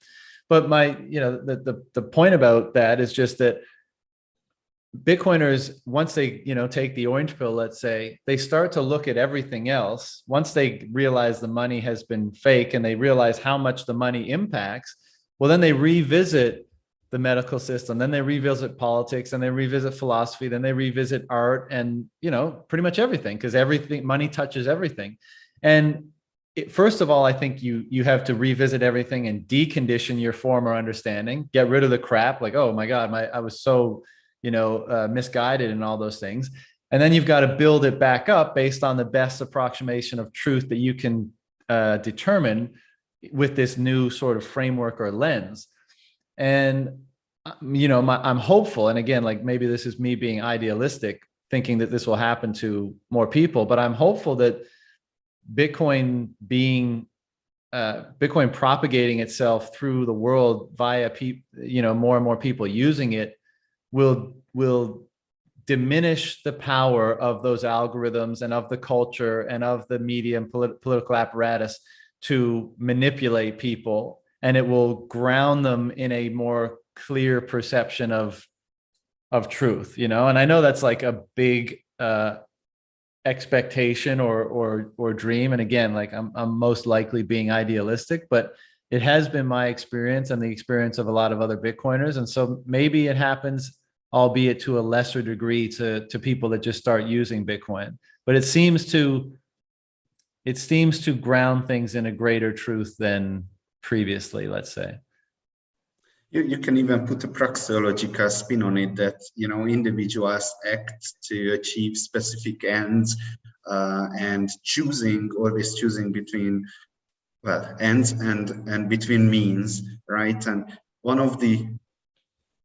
But the point about that is just that Bitcoiners, once they, take the orange pill, let's say, they start to look at everything else. Once they realize the money has been fake and they realize how much the money impacts, well, then they revisit the medical system, then they revisit politics, and they revisit philosophy, then they revisit art, and pretty much everything, because everything, money touches everything. And first of all, I think you have to revisit everything and decondition your former understanding, get rid of the crap, like, oh my God, I was so misguided and all those things. And then you've got to build it back up based on the best approximation of truth that you can determine with this new sort of framework or lens. And I'm hopeful, and again, like, maybe this is me being idealistic, thinking that this will happen to more people, but I'm hopeful that Bitcoin propagating itself through the world via more and more people using it will diminish the power of those algorithms and of the culture and of the media and political apparatus to manipulate people, and it will ground them in a more clear perception of truth, and I know that's like a big expectation or dream, and again, like, I'm most likely being idealistic, but it has been my experience and the experience of a lot of other Bitcoiners, and so maybe it happens, albeit to a lesser degree, to people that just start using Bitcoin, but it seems to ground things in a greater truth than previously, let's say. You can even put a praxeological spin on it, that individuals act to achieve specific ends, and always choosing between ends and between means, right? And one of the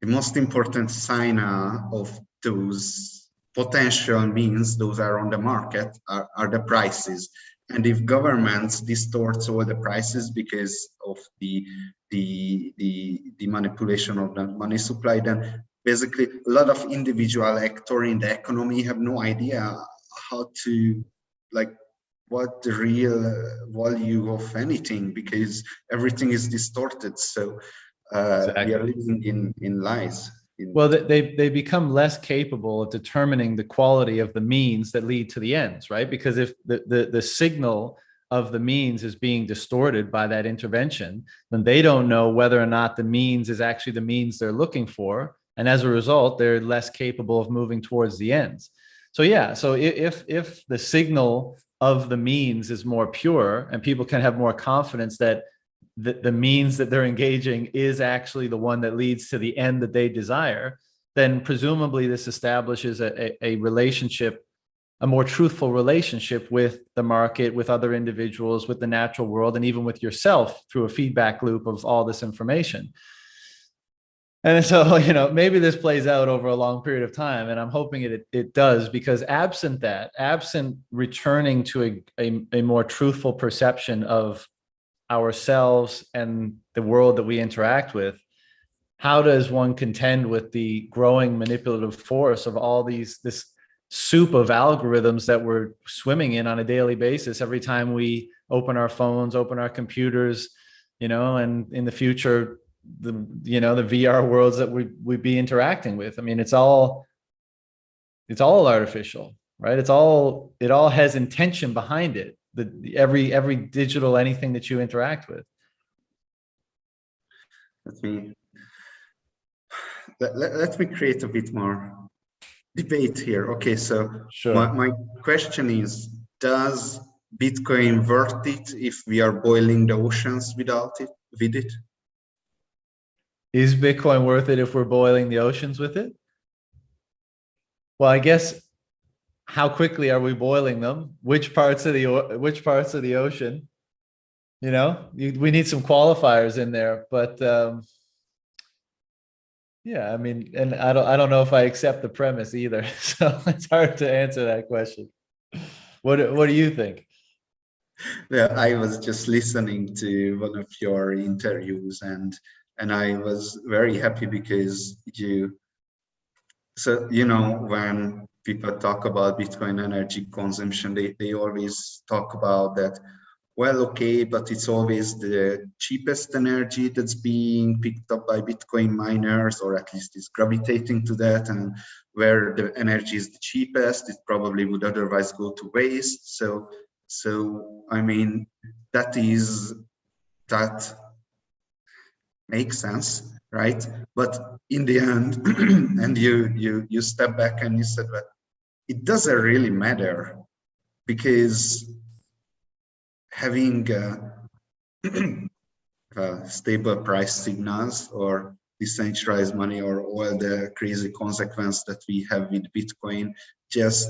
most important sign of those potential means, those are on the market, are the prices. And if governments distorts all the prices because of the manipulation of the money supply, then basically a lot of individual actors in the economy have no idea how to, like, what the real value of anything, because everything is distorted. So Exactly. We are living in lies. Well, they become less capable of determining the quality of the means that lead to the ends, right? Because if the signal of the means is being distorted by that intervention, then they don't know whether or not the means is actually the means they're looking for. And as a result, they're less capable of moving towards the ends. So yeah, so if the signal of the means is more pure and people can have more confidence that the means that they're engaging is actually the one that leads to the end that they desire, then presumably this establishes a relationship, a more truthful relationship with the market, with other individuals, with the natural world, and even with yourself through a feedback loop of all this information. And so, maybe this plays out over a long period of time, and I'm hoping it does, because absent returning to a more truthful perception of ourselves and the world that we interact with, how does one contend with the growing manipulative force of all this soup of algorithms that we're swimming in on a daily basis every time we open our phones, open our computers, and in the future, the VR worlds that we'd be interacting with? I mean, it's all artificial, right? It all has intention behind it. Every digital anything that you interact with. Let me create a bit more debate here. Okay, so sure. My question is, does Bitcoin worth it if we are boiling the oceans with it? Is Bitcoin worth it if we're boiling the oceans with it? Well, I guess, how quickly are we boiling them? Which parts of the ocean? We need some qualifiers in there, but yeah, I mean, and I don't know if I accept the premise either, so it's hard to answer that question. What do you think? Well, I was just listening to one of your interviews, and I was very happy because when people talk about Bitcoin energy consumption, they always talk about that, well, okay, but it's always the cheapest energy that's being picked up by Bitcoin miners, or at least is gravitating to that, and where the energy is the cheapest, it probably would otherwise go to waste. So I mean, that makes sense. right? But in the end, and you step back and you said that it doesn't really matter, because having stable price signals or decentralized money or all the crazy consequence that we have with Bitcoin just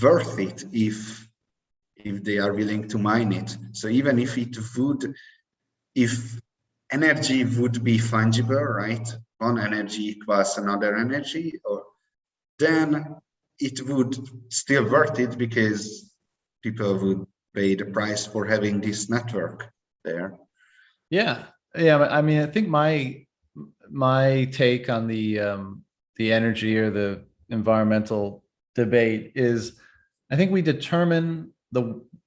worth it if they are willing to mine it. So even if it would, if energy would be fungible, right? One energy equals another energy, or then it would still worth it, because people would pay the price for having this network there. Yeah. Yeah. I mean, I think my take on the energy or the environmental debate is, I think we determine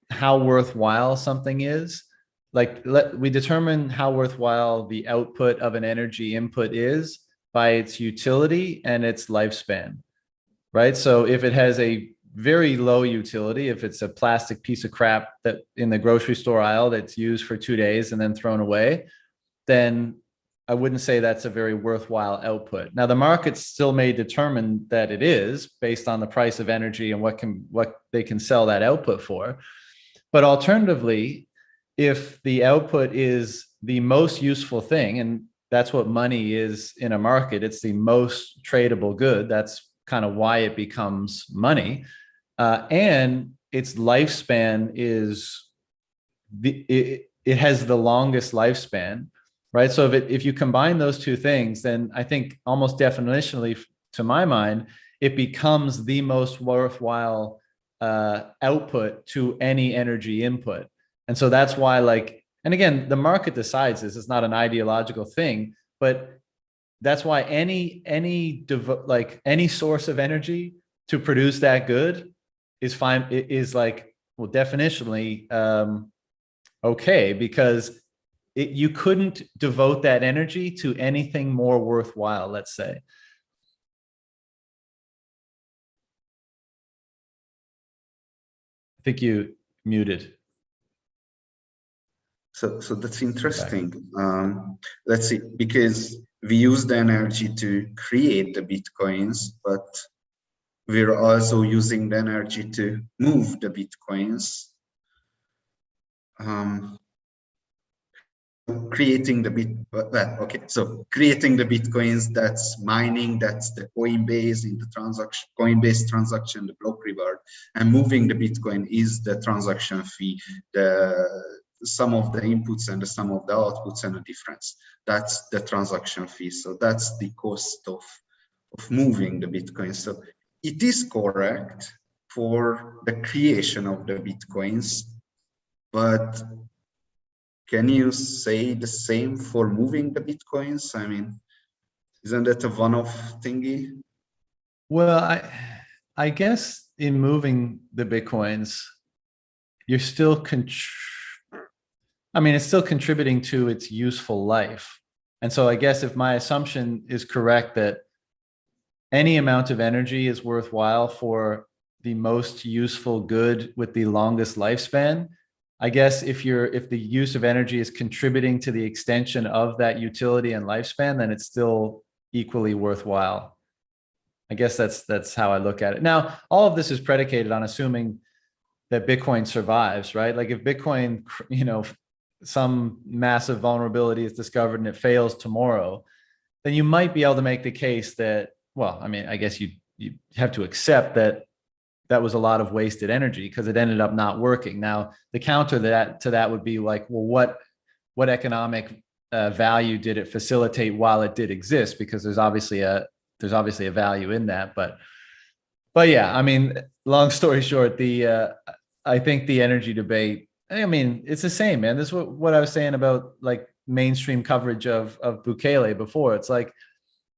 how worthwhile something is. Like we determine how worthwhile the output of an energy input is by its utility and its lifespan, right? So if it has a very low utility, if it's a plastic piece of crap that in the grocery store aisle that's used for 2 days and then thrown away, then I wouldn't say that's a very worthwhile output. Now, the market still may determine that it is based on the price of energy and what they can sell that output for. But alternatively, if the output is the most useful thing, and that's what money is in a market, it's the most tradable good. That's kind of why it becomes money. And its lifespan is it has the longest lifespan, right? So if you combine those two things, then I think almost definitionally, to my mind, it becomes the most worthwhile output to any energy input. And so that's why, like, and again, the market decides this. It's not an ideological thing, but that's why any source of energy to produce that good is fine. It is like, well, definitionally okay, because you couldn't devote that energy to anything more worthwhile, let's say. I think you muted. So that's interesting. Let's see, because we use the energy to create the Bitcoins, but we're also using the energy to move the Bitcoins. Creating the creating the Bitcoins, that's mining, that's the Coinbase in the transaction, Coinbase transaction, the block reward, and moving the Bitcoin is the transaction fee, the sum of the inputs and the sum of the outputs and the difference. That's the transaction fee. So that's the cost of moving the Bitcoin. So it is correct for the creation of the Bitcoins, but can you say the same for moving the Bitcoins? I mean, isn't that a one-off thingy? Well, I guess in moving the Bitcoins, you're still I mean, it's still contributing to its useful life. And so I guess if my assumption is correct that any amount of energy is worthwhile for the most useful good with the longest lifespan, I guess if the use of energy is contributing to the extension of that utility and lifespan, then it's still equally worthwhile. I guess that's how I look at it. Now, all of this is predicated on assuming that Bitcoin survives, right? Like if Bitcoin, some massive vulnerability is discovered and it fails tomorrow, then you might be able to make the case that, well, I mean, I guess you have to accept that that was a lot of wasted energy because it ended up not working. Now, the counter to that would be like, well, what economic value did it facilitate while it did exist? Because there's obviously a value in that. But yeah, I mean, long story short, I think the energy debate, I mean, it's the same, man. This is what I was saying about like mainstream coverage of Bukele before. It's like,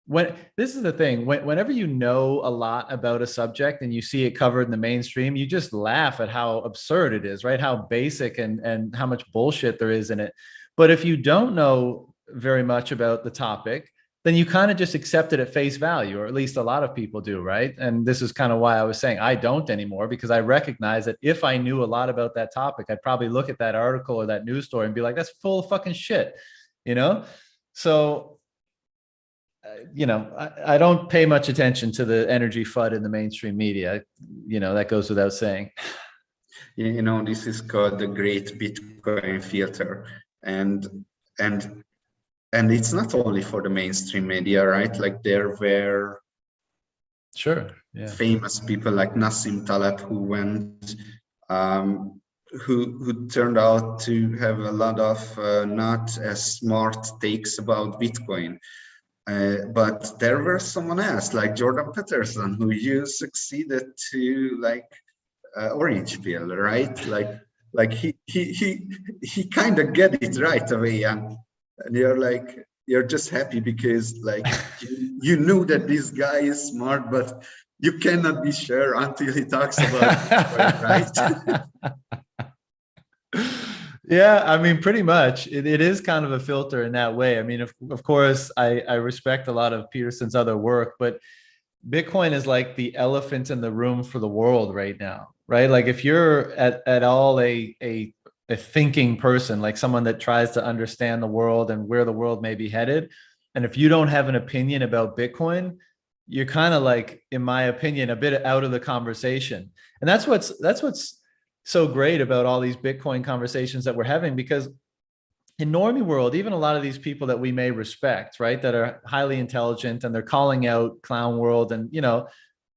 this is the thing, whenever you know a lot about a subject and you see it covered in the mainstream, you just laugh at how absurd it is, right? How basic and how much bullshit there is in it. But if you don't know very much about the topic, then you kind of just accept it at face value, or at least a lot of people do, right? And this is kind of why I was saying I don't anymore, because I recognize that if I knew a lot about that topic, I'd probably look at that article or that news story and be like, that's full of fucking shit, you know? So I don't pay much attention to the energy FUD in the mainstream media. That goes without saying. This is called the great Bitcoin filter. And it's not only for the mainstream media, right? Like there were Sure, yeah, famous people like Nassim Taleb who went, who turned out to have a lot of not as smart takes about Bitcoin. But there were someone else like Jordan Peterson who you succeeded to like orange pill, right? Like he kind of get it right away, and you're just happy because like you knew that this guy is smart, but you cannot be sure until he talks about Bitcoin, right? Yeah, I mean, pretty much. It is kind of a filter in that way. I mean, of course, I respect a lot of Peterson's other work, but Bitcoin is like the elephant in the room for the world right now, right? Like if you're at all a thinking person, like someone that tries to understand the world and where the world may be headed, and if you don't have an opinion about Bitcoin, you're kind of like, in my opinion, a bit out of the conversation. And that's what's so great about all these Bitcoin conversations that we're having, because in normie world, even a lot of these people that we may respect, right, that are highly intelligent and they're calling out clown world, and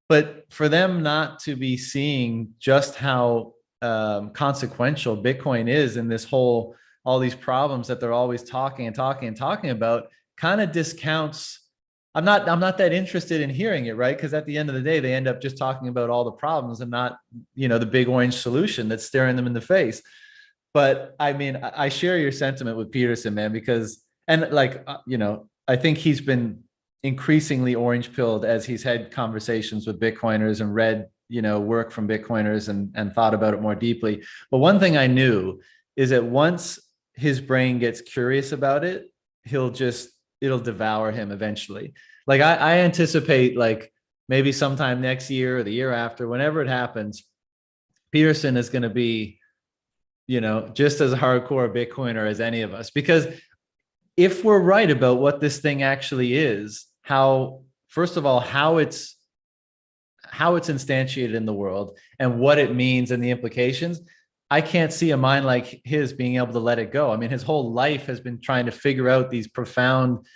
but for them not to be seeing just how consequential Bitcoin is in this whole, all these problems that they're always talking and talking and talking about, kind of discounts. I'm not that interested in hearing it, right? Because at the end of the day, they end up just talking about all the problems and not, the big orange solution that's staring them in the face. But I mean, I share your sentiment with Peterson, man, because, and like, I think he's been increasingly orange pilled as he's had conversations with Bitcoiners and read, work from Bitcoiners and thought about it more deeply. But one thing I knew is that once his brain gets curious about it, it'll devour him eventually. Like I anticipate, like maybe sometime next year or the year after, whenever it happens, Peterson is going to be, just as hardcore a Bitcoiner as any of us. Because if we're right about what this thing actually is, first of all, how it's instantiated in the world and what it means and the implications, I can't see a mind like his being able to let it go. I mean, his whole life has been trying to figure out these profound,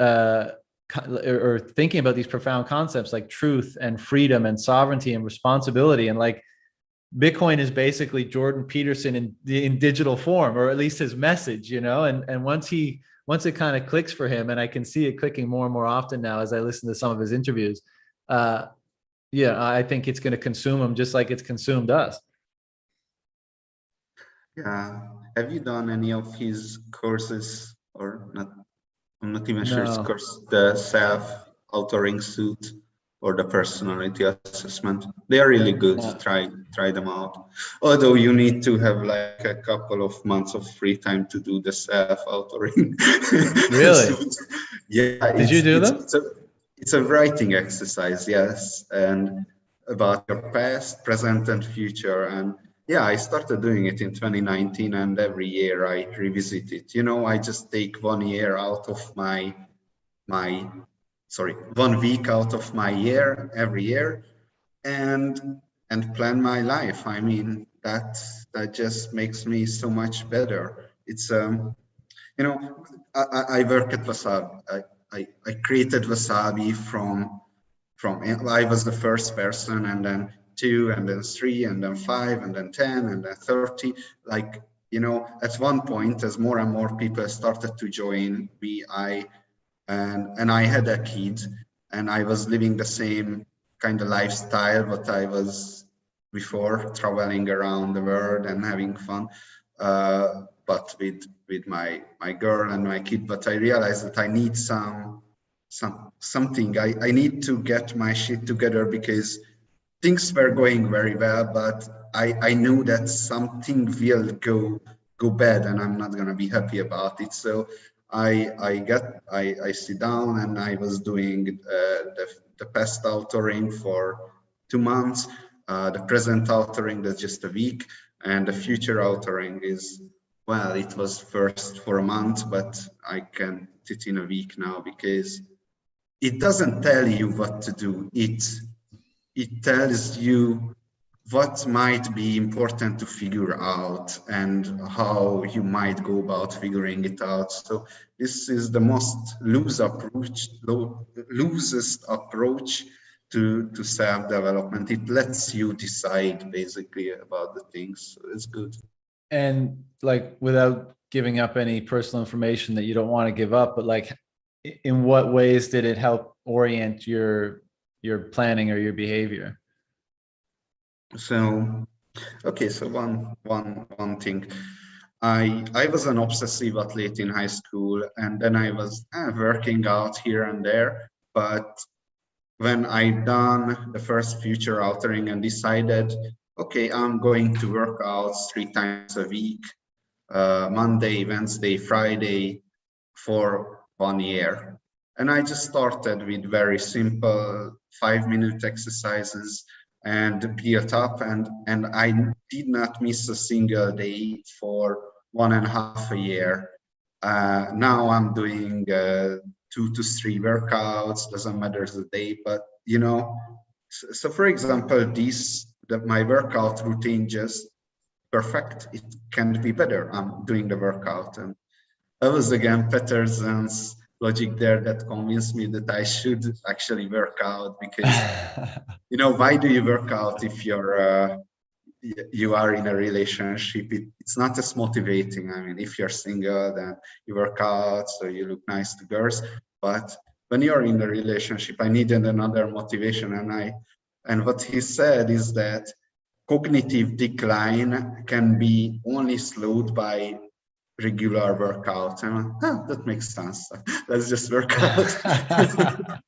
or thinking about these profound concepts like truth and freedom and sovereignty and responsibility. And like, Bitcoin is basically Jordan Peterson in digital form, or at least his message, and once it kind of clicks for him, and I can see it clicking more and more often now as I listen to some of his interviews, I think it's going to consume him just like it's consumed us. Yeah. Have you done any of his courses or not? I'm not even sure it's course, the self-authoring suit or the personality assessment. They are really good. Yeah. Try them out. Although you need to have like a couple of months of free time to do the self-authoring. Really? Yeah. Did you do them? It's a writing exercise, yes, and about your past, present, and future. And yeah, I started doing it in 2019, and every year I revisit it. I just take 1 year out of 1 week out of my year every year, and plan my life. I mean, that just makes me so much better. It's I work at Wasabi. I created Wasabi from I was the first person, and then 2, and then 3, and then 5, and then 10, and then 30. Like, at one point, as more and more people started to join, and I had a kid, and I was living the same kind of lifestyle what I was before, traveling around the world and having fun, but with my girl and my kid. But I realized that I need something. I need to get my shit together, because things were going very well, but I knew that something will go bad, and I'm not gonna be happy about it. So I sit down, and I was doing the past authoring for 2 months, the present authoring, that's just a week, and the future authoring is, well, it was first for a month, but I can put it in a week now, because it doesn't tell you what to do. It tells you what might be important to figure out and how you might go about figuring it out. So this is the most loosest approach to self-development. It lets you decide basically about the things. So it's good. And like, without giving up any personal information that you don't want to give up, but like, in what ways did it help orient your planning or your behavior? So, okay, so one thing. I was an obsessive athlete in high school, and then I was working out here and there. But when I done the first future altering and decided, okay, I'm going to work out 3 times a week, Monday, Wednesday, Friday, for 1 year. And I just started with very simple 5-minute exercises and built up, and I did not miss a single day for 1.5 year. Now I'm doing 2 to 3 workouts, doesn't matter the day, but you know, so for example, my workout routine just perfect. It can't be better. I'm doing the workout, and that was again Peterson's logic there that convinced me that I should actually work out, because you know, why do you work out if you are in a relationship? It's not as motivating. I mean, if you're single, then you work out so you look nice to girls. But when you're in a relationship, I needed another motivation, and what he said is that cognitive decline can be only slowed by regular workout. And that makes sense. Let's just work out.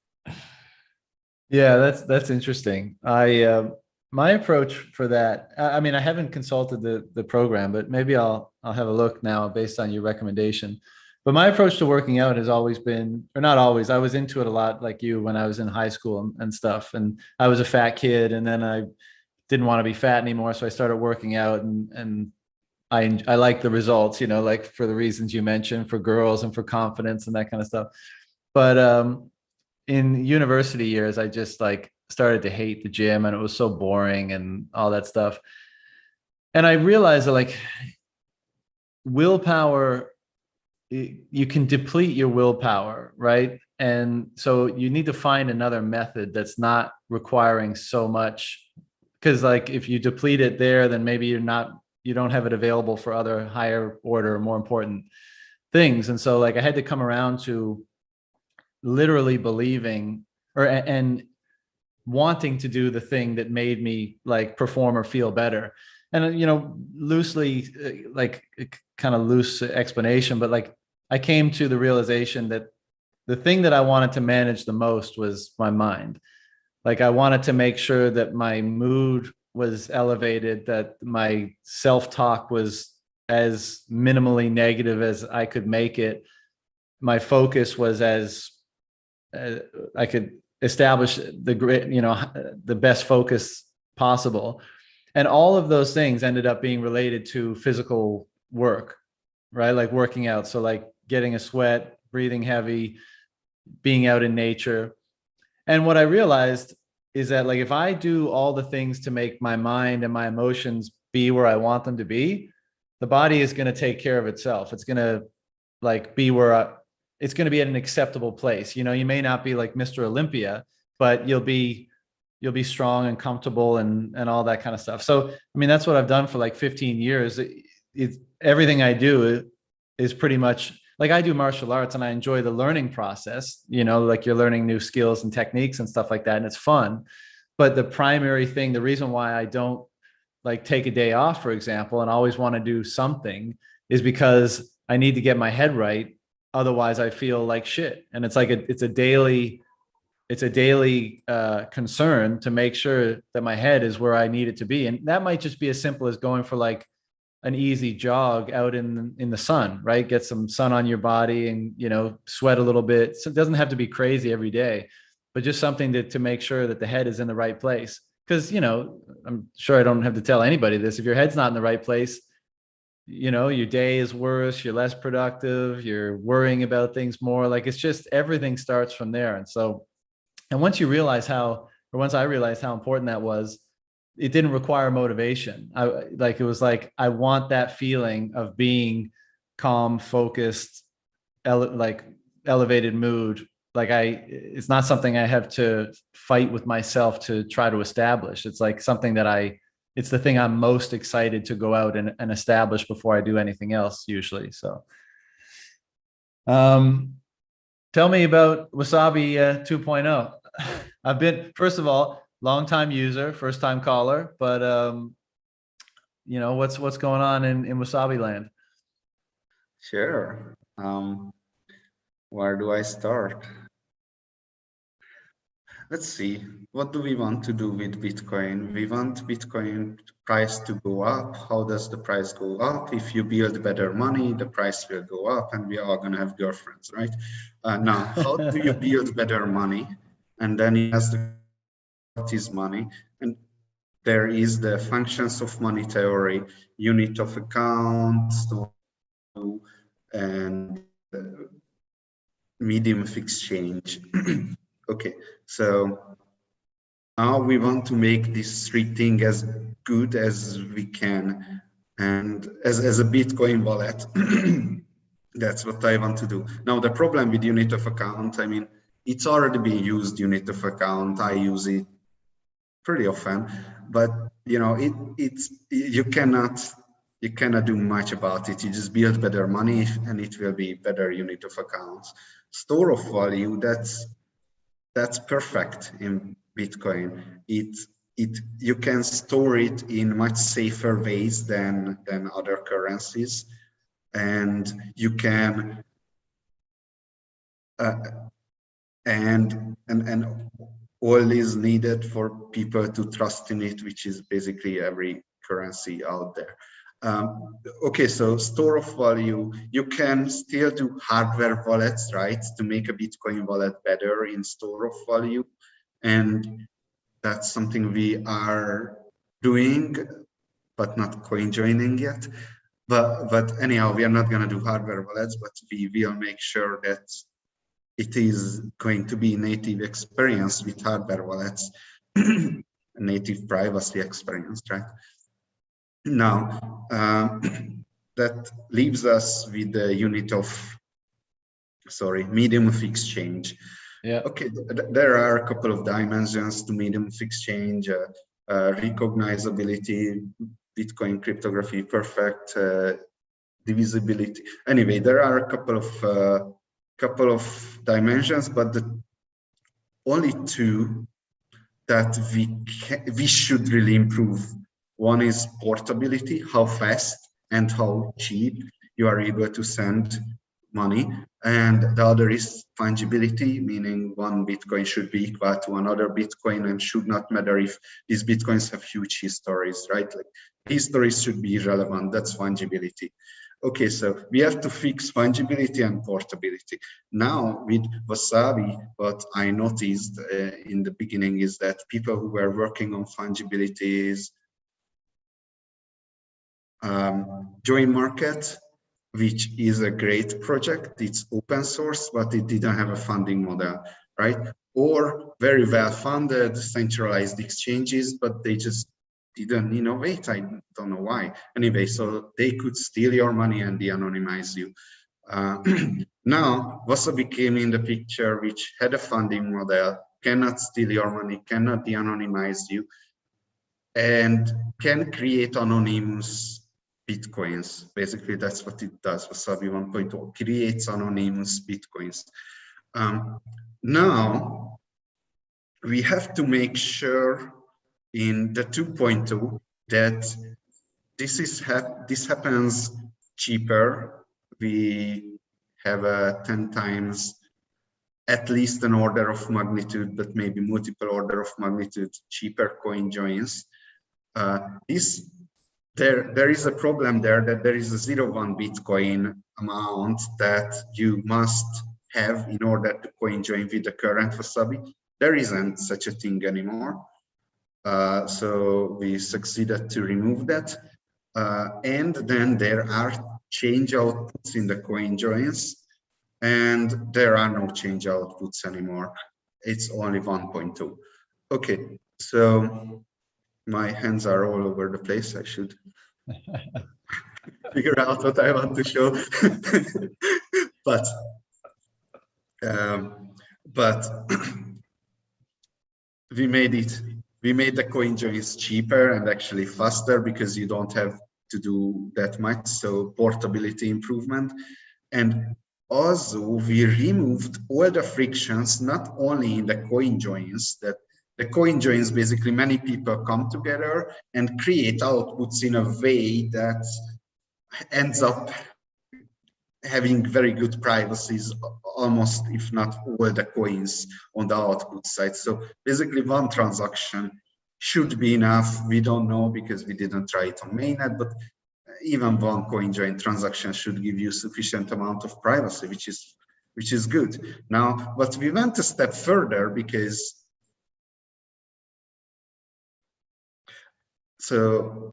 Yeah, that's interesting. My approach for that, I mean, I haven't consulted the program, but maybe I'll have a look now based on your recommendation. But my approach to working out has always been, or not always, I was into it a lot like you when I was in high school and stuff. And I was a fat kid, and then I didn't want to be fat anymore, so I started working out, and I like the results, like for the reasons you mentioned, for girls and for confidence and that kind of stuff. But in university years, I just like started to hate the gym, and it was so boring and all that stuff. And I realized that like willpower, you can deplete your willpower, right? And so you need to find another method that's not requiring so much, because like if you deplete it there, then maybe you don't have it available for other higher order, more important things. And so like I had to come around to literally believing and wanting to do the thing that made me like perform or feel better. And loosely, like kind of loose explanation, but like I came to the realization that the thing that I wanted to manage the most was my mind. Like I wanted to make sure that my mood was elevated, that my self-talk was as minimally negative as I could make it. My focus was as I could establish the best focus possible. And all of those things ended up being related to physical work, right? Like working out. So like getting a sweat, breathing heavy, being out in nature. And what I realized is that like if I do all the things to make my mind and my emotions be where I want them to be, the body is going to take care of itself. It's going to like be it's going to be at an acceptable place. You may not be like Mr. Olympia, but you'll be strong and comfortable and all that kind of stuff. So, I mean, that's what I've done for like 15 years. Everything I do is pretty much like I do martial arts, and I enjoy the learning process, like you're learning new skills and techniques and stuff like that. And it's fun. But the primary thing, the reason why I don't like take a day off, for example, and always want to do something is because I need to get my head right. Otherwise I feel like shit. And it's like, it's a daily concern to make sure that my head is where I need it to be. And that might just be as simple as going for like an easy jog out in the sun, right? Get some sun on your body and, sweat a little bit. So it doesn't have to be crazy every day, but just something to make sure that the head is in the right place. Because, I'm sure I don't have to tell anybody this. If your head's not in the right place, you know, your day is worse, you're less productive, you're worrying about things more. Like it's just everything starts from there. And so, and once you realize how, or once I realized how important that was, it didn't require motivation. I like, it was like, I want that feeling of being calm, focused, like elevated mood. Like it's not something I have to fight with myself to try to establish. It's like something that it's the thing I'm most excited to go out and establish before I do anything else usually. So, um, tell me about Wasabi 2.0. I've been, first of all, long time user, first time caller, but you know, what's going on in Wasabi land? Sure. Where do I start? Let's see. What do we want to do with Bitcoin? We want Bitcoin price to go up. How does the price go up? If you build better money, the price will go up, and we are going to have girlfriends, right? Now, how do you build better money? And then you ask what is money? And there is the functions of money theory, unit of account, and medium of exchange. Okay, so now we want to make this three thing as good as we can, and as a Bitcoin wallet. That's what I want to do. Now the problem with unit of account, I mean, it's already being used, unit of account. I use it pretty often, but you know, you cannot do much about it. You just build better money and it will be better unit of accounts. Store of value, that's perfect in Bitcoin. You can store it in much safer ways than other currencies, and you can and all is needed for people to trust in it, which is basically every currency out there. Okay, so store of value, you can still do hardware wallets, right, to make a Bitcoin wallet better in store of value. And that's something we are doing, but not coin joining yet. But anyhow, we are not going to do hardware wallets, but we will make sure that it is going to be native experience with hardware wallets, native privacy experience, right? Now, that leaves us with the unit of, medium of exchange. Yeah. Okay, there are a couple of dimensions to medium of exchange, recognizability, Bitcoin cryptography, perfect, divisibility. Anyway, there are a couple of dimensions, but the only two that we should really improve. One is portability, how fast and how cheap you are able to send money, and the other is fungibility, meaning one Bitcoin should be equal to another Bitcoin and should not matter if these Bitcoins have huge histories, right? Like histories should be irrelevant. That's fungibility. Okay, so we have to fix fungibility and portability. Now with Wasabi, what I noticed in the beginning is that people who were working on fungibility is Join Market, which is a great project. It's open source, but it didn't have a funding model, right? Or very well funded centralized exchanges, but they just didn't innovate. I don't know why. Anyway, so they could steal your money and de-anonymize you. Now, Wasabi came in the picture, which had a funding model, cannot steal your money, cannot de-anonymize you, and can create anonymous Bitcoins. Basically, that's what it does. Wasabi 1.0 creates anonymous Bitcoins. Now, we have to make sure in the 2.2 that this happens cheaper. We have a 10 times, at least an order of magnitude, but maybe multiple order of magnitude cheaper coin joins. There is a problem there that there is a 0.1 Bitcoin amount that you must have in order to coin join with the current Wasabi. There isn't such a thing anymore. So we succeeded to remove that. And then there are change outputs in the coin joins, and there are no change outputs anymore. It's only 1.2. Okay, so my hands are all over the place. I should figure out what I want to show. but we made the coin joins cheaper and actually faster because you don't have to do that much. So portability improvement. And also we removed all the frictions, not only in the coin joins, that the coin joins, basically many people come together and create outputs in a way that ends up having very good privacies, almost if not all the coins on the output side. So basically one transaction should be enough. We don't know because we didn't try it on mainnet, but even one coin join transaction should give you sufficient amount of privacy, which is good. Now, but we went a step further because so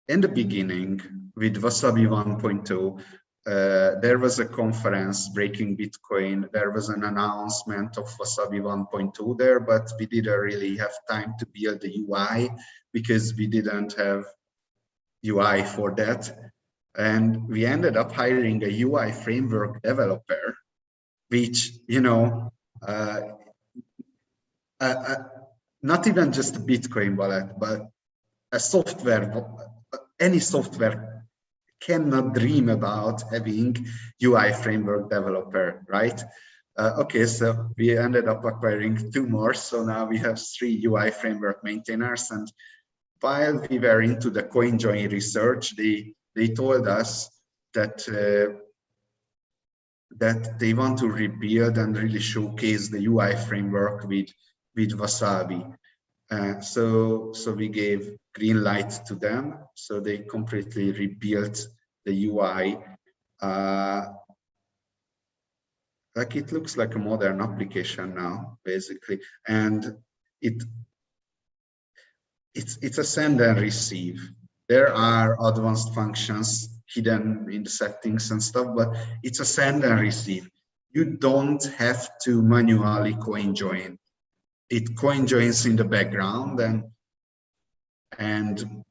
in the beginning with Wasabi 1.0, there was a conference, Breaking Bitcoin. There was an announcement of Wasabi 1.2 there, but we didn't really have time to build the UI because we didn't have UI for that. And we ended up hiring a UI framework developer, which, you know, not even just a Bitcoin wallet, but a software, any software cannot dream about having UI framework developer, right? Okay, so we ended up acquiring 2 more. So now we have 3 UI framework maintainers. And while we were into the CoinJoin research, they told us that that they want to rebuild and really showcase the UI framework with Wasabi. So we gave green light to them. So they completely rebuilt the UI. Like it looks like a modern application now, basically. And it's a send and receive. There are advanced functions hidden in the settings and stuff, but it's a send and receive. You don't have to manually coin join. It coin joins in the background, and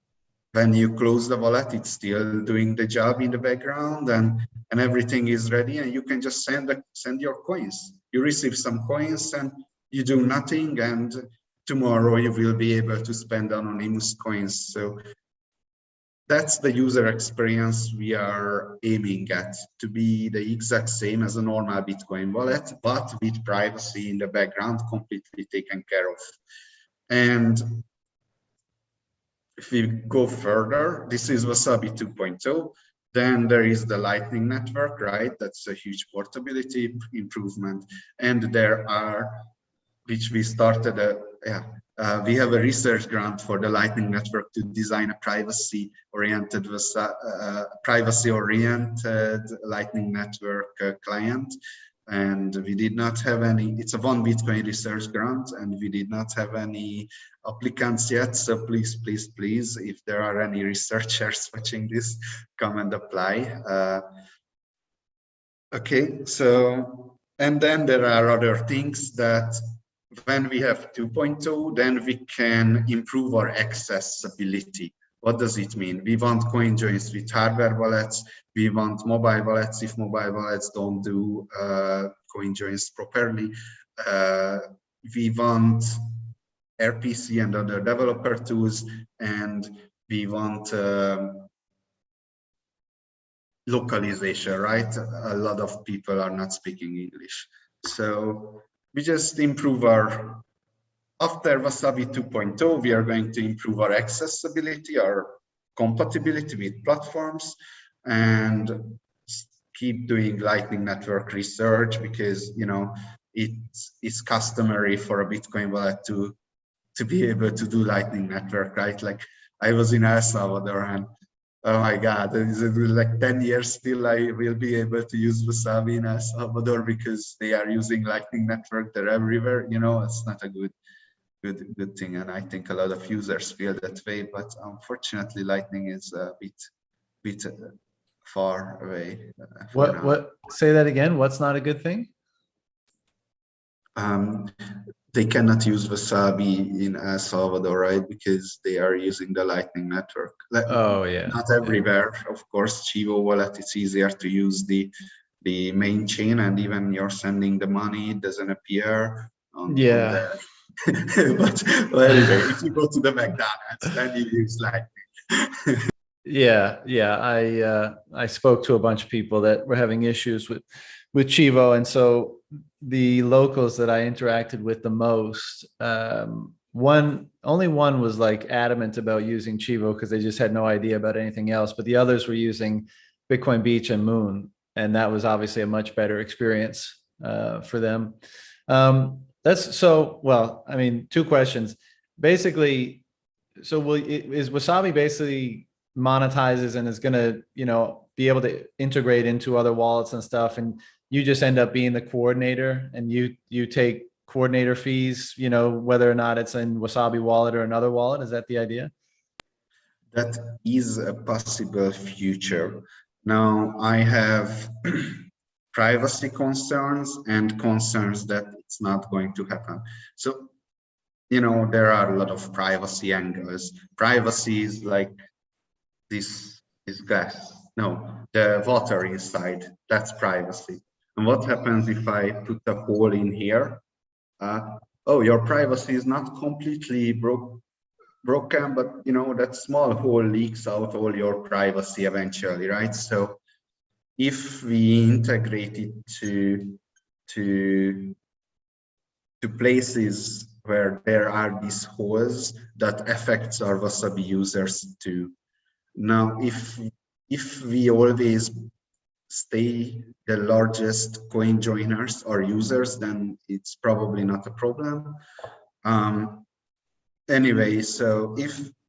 when you close the wallet, it's still doing the job in the background, and everything is ready, and you can just send your coins. You receive some coins and you do nothing, and tomorrow you will be able to spend anonymous coins. So that's the user experience we are aiming at, to be the exact same as a normal Bitcoin wallet, but with privacy in the background completely taken care of. And if we go further, this is Wasabi 2.0. Then there is the Lightning Network, right? That's a huge portability improvement. And there are, which we started, we have a research grant for the Lightning Network to design a privacy-oriented Lightning Network client. And we did not have any, it's a 1 Bitcoin research grant, and we did not have any applicants yet. So please, please, please, if there are any researchers watching this, come and apply. Okay, so, and then there are other things that when we have 2.0, then we can improve our accessibility. What does it mean? We want coin joins with hardware wallets. We want mobile wallets if mobile wallets don't do coin joins properly. We want RPC and other developer tools, and we want localization, right? A lot of people are not speaking English. So we just improve our, after Wasabi 2.0, we are going to improve our accessibility, our compatibility with platforms, and keep doing Lightning Network research, because, you know, it's customary for a Bitcoin wallet to be able to do Lightning Network, right? Like I was in El Salvador, and oh my God, like 10 years still I will be able to use Wasabi in El Salvador because they are using Lightning Network, they're everywhere, you know, it's not a good good thing, and I think a lot of users feel that way. But unfortunately, Lightning is a bit far away for now. What? Say that again. What's not a good thing? They cannot use Wasabi in El Salvador, right? Because they are using the Lightning network. Oh yeah. Not everywhere, of course. Chivo Wallet, it's easier to use the main chain, and even you're sending the money, it doesn't appear on Yeah. there. but anyway, if you go to the McDonald's, then you use Lightning. Yeah. I spoke to a bunch of people that were having issues with Chivo, and so the locals that I interacted with the most, only one was like adamant about using Chivo because they just had no idea about anything else, but the others were using Bitcoin Beach and Moon, and that was obviously a much better experience for them. That's so well. I mean, two questions. Basically, so is Wasabi basically monetizes and is going to, be able to integrate into other wallets and stuff, and you just end up being the coordinator, and you take coordinator fees, whether or not it's in Wasabi Wallet or another wallet? Is that the idea? That is a possible future. Now, I have privacy concerns and concerns that it's not going to happen. So, there are a lot of privacy angles. Privacy is like this gas. No, the water inside, that's privacy. And what happens if I put a hole in here? Oh, your privacy is not completely broken, but that small hole leaks out all your privacy eventually, right? So if we integrate it to places where there are these holes, that affects our Wasabi users too. Now, if we always stay the largest coin joiners or users, then it's probably not a problem. Anyway, so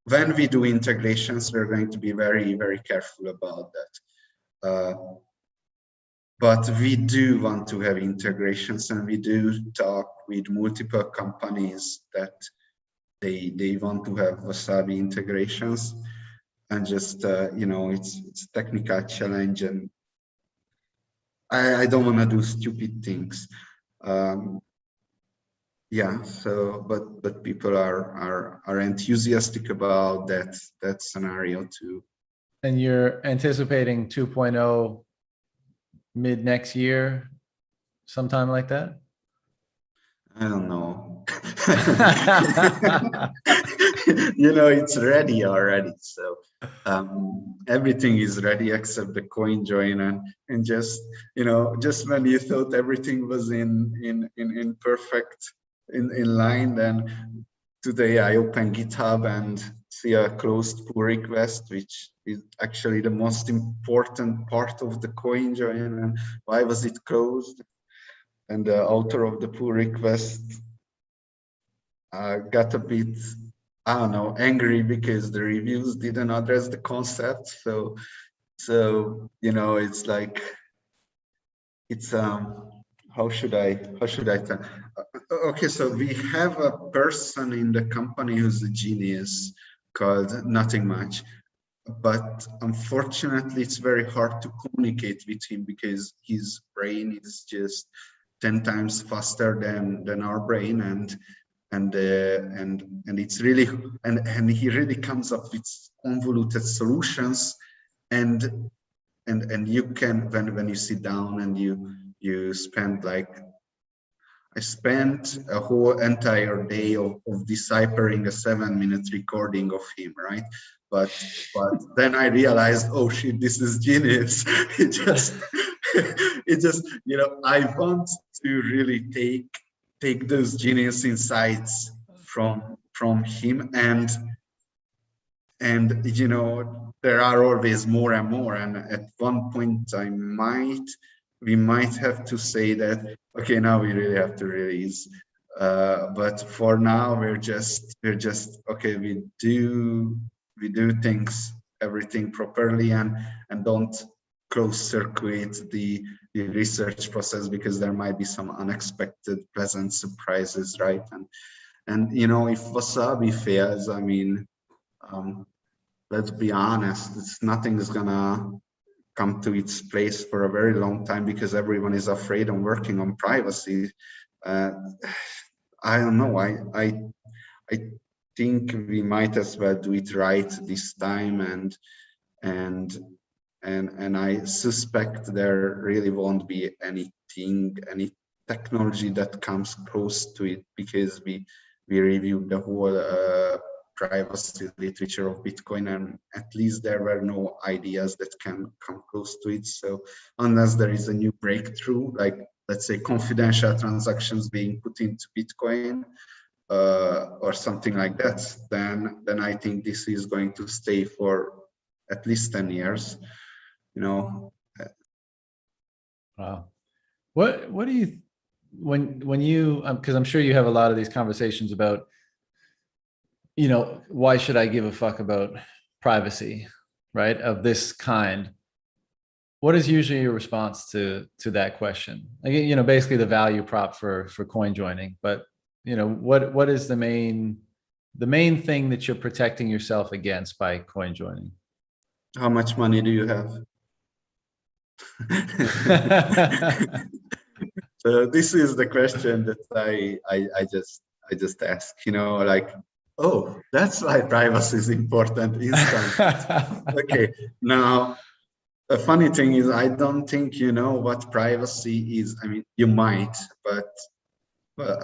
when we do integrations, we're going to be very, very careful about that. But we do want to have integrations, and we do talk with multiple companies that they want to have Wasabi integrations, and just it's a technical challenge, and I don't want to do stupid things. Yeah, so but people are enthusiastic about that scenario too. And you're anticipating 2.0 mid next year, sometime like that? I don't know. It's ready already. So everything is ready except the coin join, and just when you thought everything was in perfect in line, then today I open GitHub and see a closed pull request, which is actually the most important part of the coin join. And why was it closed? And the author of the pull request got a bit, I don't know, angry because the reviews didn't address the concept. So it's like, it's how should I tell? Okay, so we have a person in the company who's a genius called Nothing Much, but unfortunately it's very hard to communicate with him because his brain is just 10 times faster than our brain, and it's really, and he really comes up with convoluted solutions, and you can, when you sit down and you spend like, I spent a whole entire day of deciphering a 7-minute recording of him, right? But then I realized, oh shit, this is genius. it just I want to really take those genius insights from him, and there are always more and more, and at one point we might have to say that, okay, now we really have to release, but for now we're just okay, we do things, everything properly, and don't close circuit the research process, because there might be some unexpected pleasant surprises, right? And you know, if Wasabi fails, I mean, let's be honest, it's nothing is gonna come to its place for a very long time because everyone is afraid of working on privacy. Uh, I don't know. I think we might as well do it right this time, and and I suspect there really won't be any technology that comes close to it, because we reviewed the whole privacy literature of Bitcoin, and at least there were no ideas that can come close to it. So unless there is a new breakthrough, like let's say confidential transactions being put into Bitcoin, or something like that, then I think this is going to stay for at least 10 years, you know. Wow. What do you, when you, because I'm sure you have a lot of these conversations about, why should I give a fuck about privacy, right? Of this kind. What is usually your response to that question? Like, basically the value prop for coin joining, but what is the main thing that you're protecting yourself against by coin joining? How much money do you have? So this is the question that I just ask, like, oh, that's why privacy is important instantly. Okay, now the funny thing is, I don't think you know what privacy is. I mean, you might, but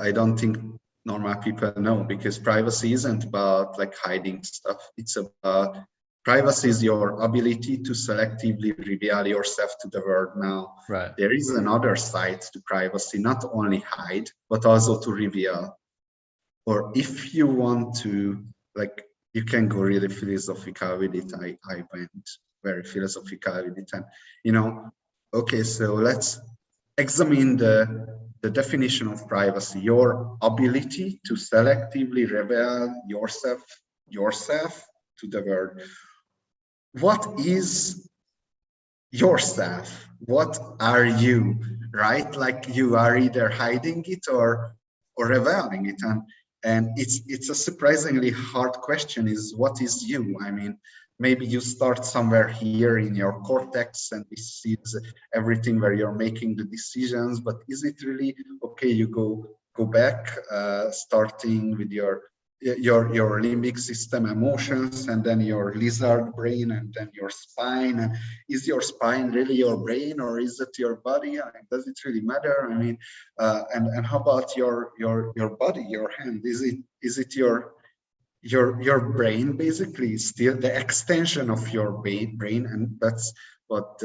I don't think normal people know, because privacy isn't about like hiding stuff. It's about, privacy is your ability to selectively reveal yourself to the world. Now, Right. there is another side to privacy, not only hide, but also to reveal. Or if you want to, like, you can go really philosophical with it. I went very philosophical with it. And, okay, so let's examine the definition of privacy, your ability to selectively reveal yourself to the world. What is yourself? What are you, right? Like, you are either hiding it or revealing it. And it's a surprisingly hard question, is what is you? I mean, maybe you start somewhere here in your cortex, and this is everything where you're making the decisions, but is it really okay? You go back, starting with your limbic system, emotions, and then your lizard brain, and then your spine. And is your spine really your brain, or is it your body? I mean, does it really matter? I mean, and how about your body, your hand? Is it your brain, basically still the extension of your brain? And that's what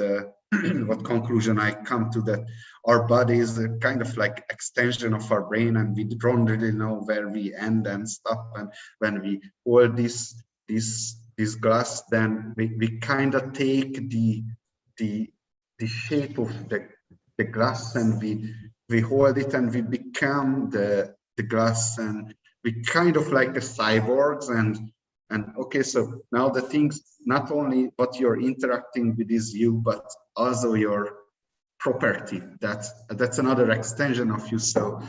what conclusion I come to, that our body is a kind of like extension of our brain, and we don't really know where we end and stop. And when we hold this glass, then we kind of take the shape of the glass, and we hold it, and we become the glass, and we kind of like the cyborgs. And okay, so now the things, not only what you're interacting with is you, but also your property. That's another extension of you. So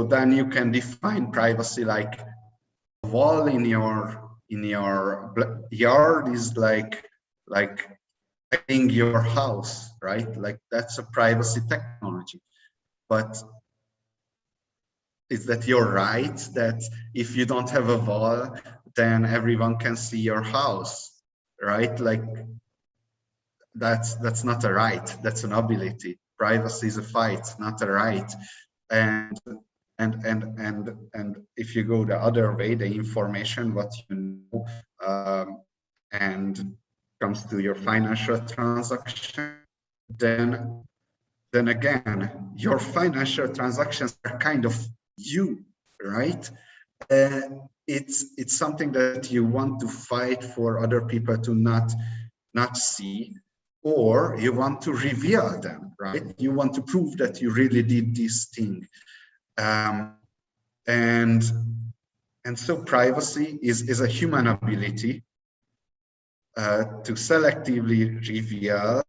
then you can define privacy like, a wall in your yard is like in your house, right? Like, that's a privacy technology. But is that you're right that if you don't have a wall, then everyone can see your house, right? Like, that's not a right, that's an ability. Privacy is a fight, not a right. And if you go the other way, the information, what you know, and comes to your financial transaction, then again, your financial transactions are kind of you, right? It's something that you want to fight for other people to not see, or you want to reveal them, right? You want to prove that you really did this thing. And so privacy is a human ability to selectively reveal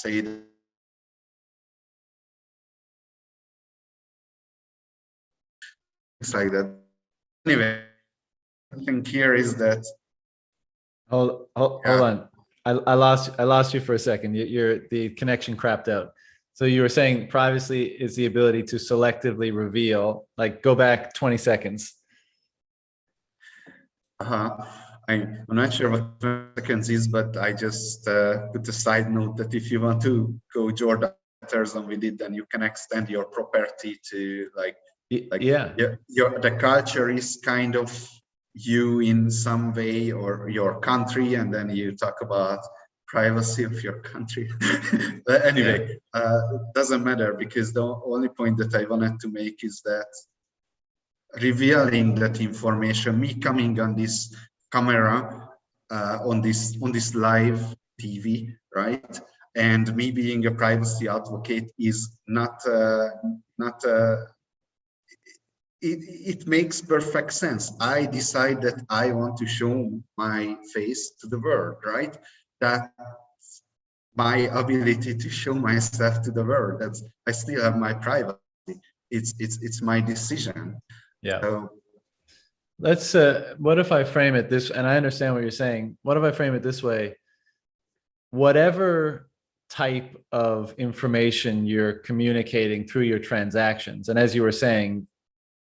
say things like that. Anyway, I think here is that. Hold Yeah. on. I lost you for a second. The connection crapped out. So you were saying privacy is the ability to selectively reveal, like go back 20 seconds. I'm not sure what 20 seconds is, but I just put a side note that if you want to go Jordan on with it, then you can extend your property to like yeah. The culture is kind of you in some way, or your country, and then you talk about privacy of your country. But anyway, it doesn't matter, because the only point that I wanted to make is that revealing that information, me coming on this camera, on this live TV, right, and me being a privacy advocate is not it makes perfect sense. I decide that I want to show my face to the world, right? That's my ability to show myself to the world. That's, I still have my privacy. It's my decision. Yeah. So, let's what if I frame it this, and I understand what you're saying. What if I frame it this way? Whatever type of information you're communicating through your transactions, and as you were saying,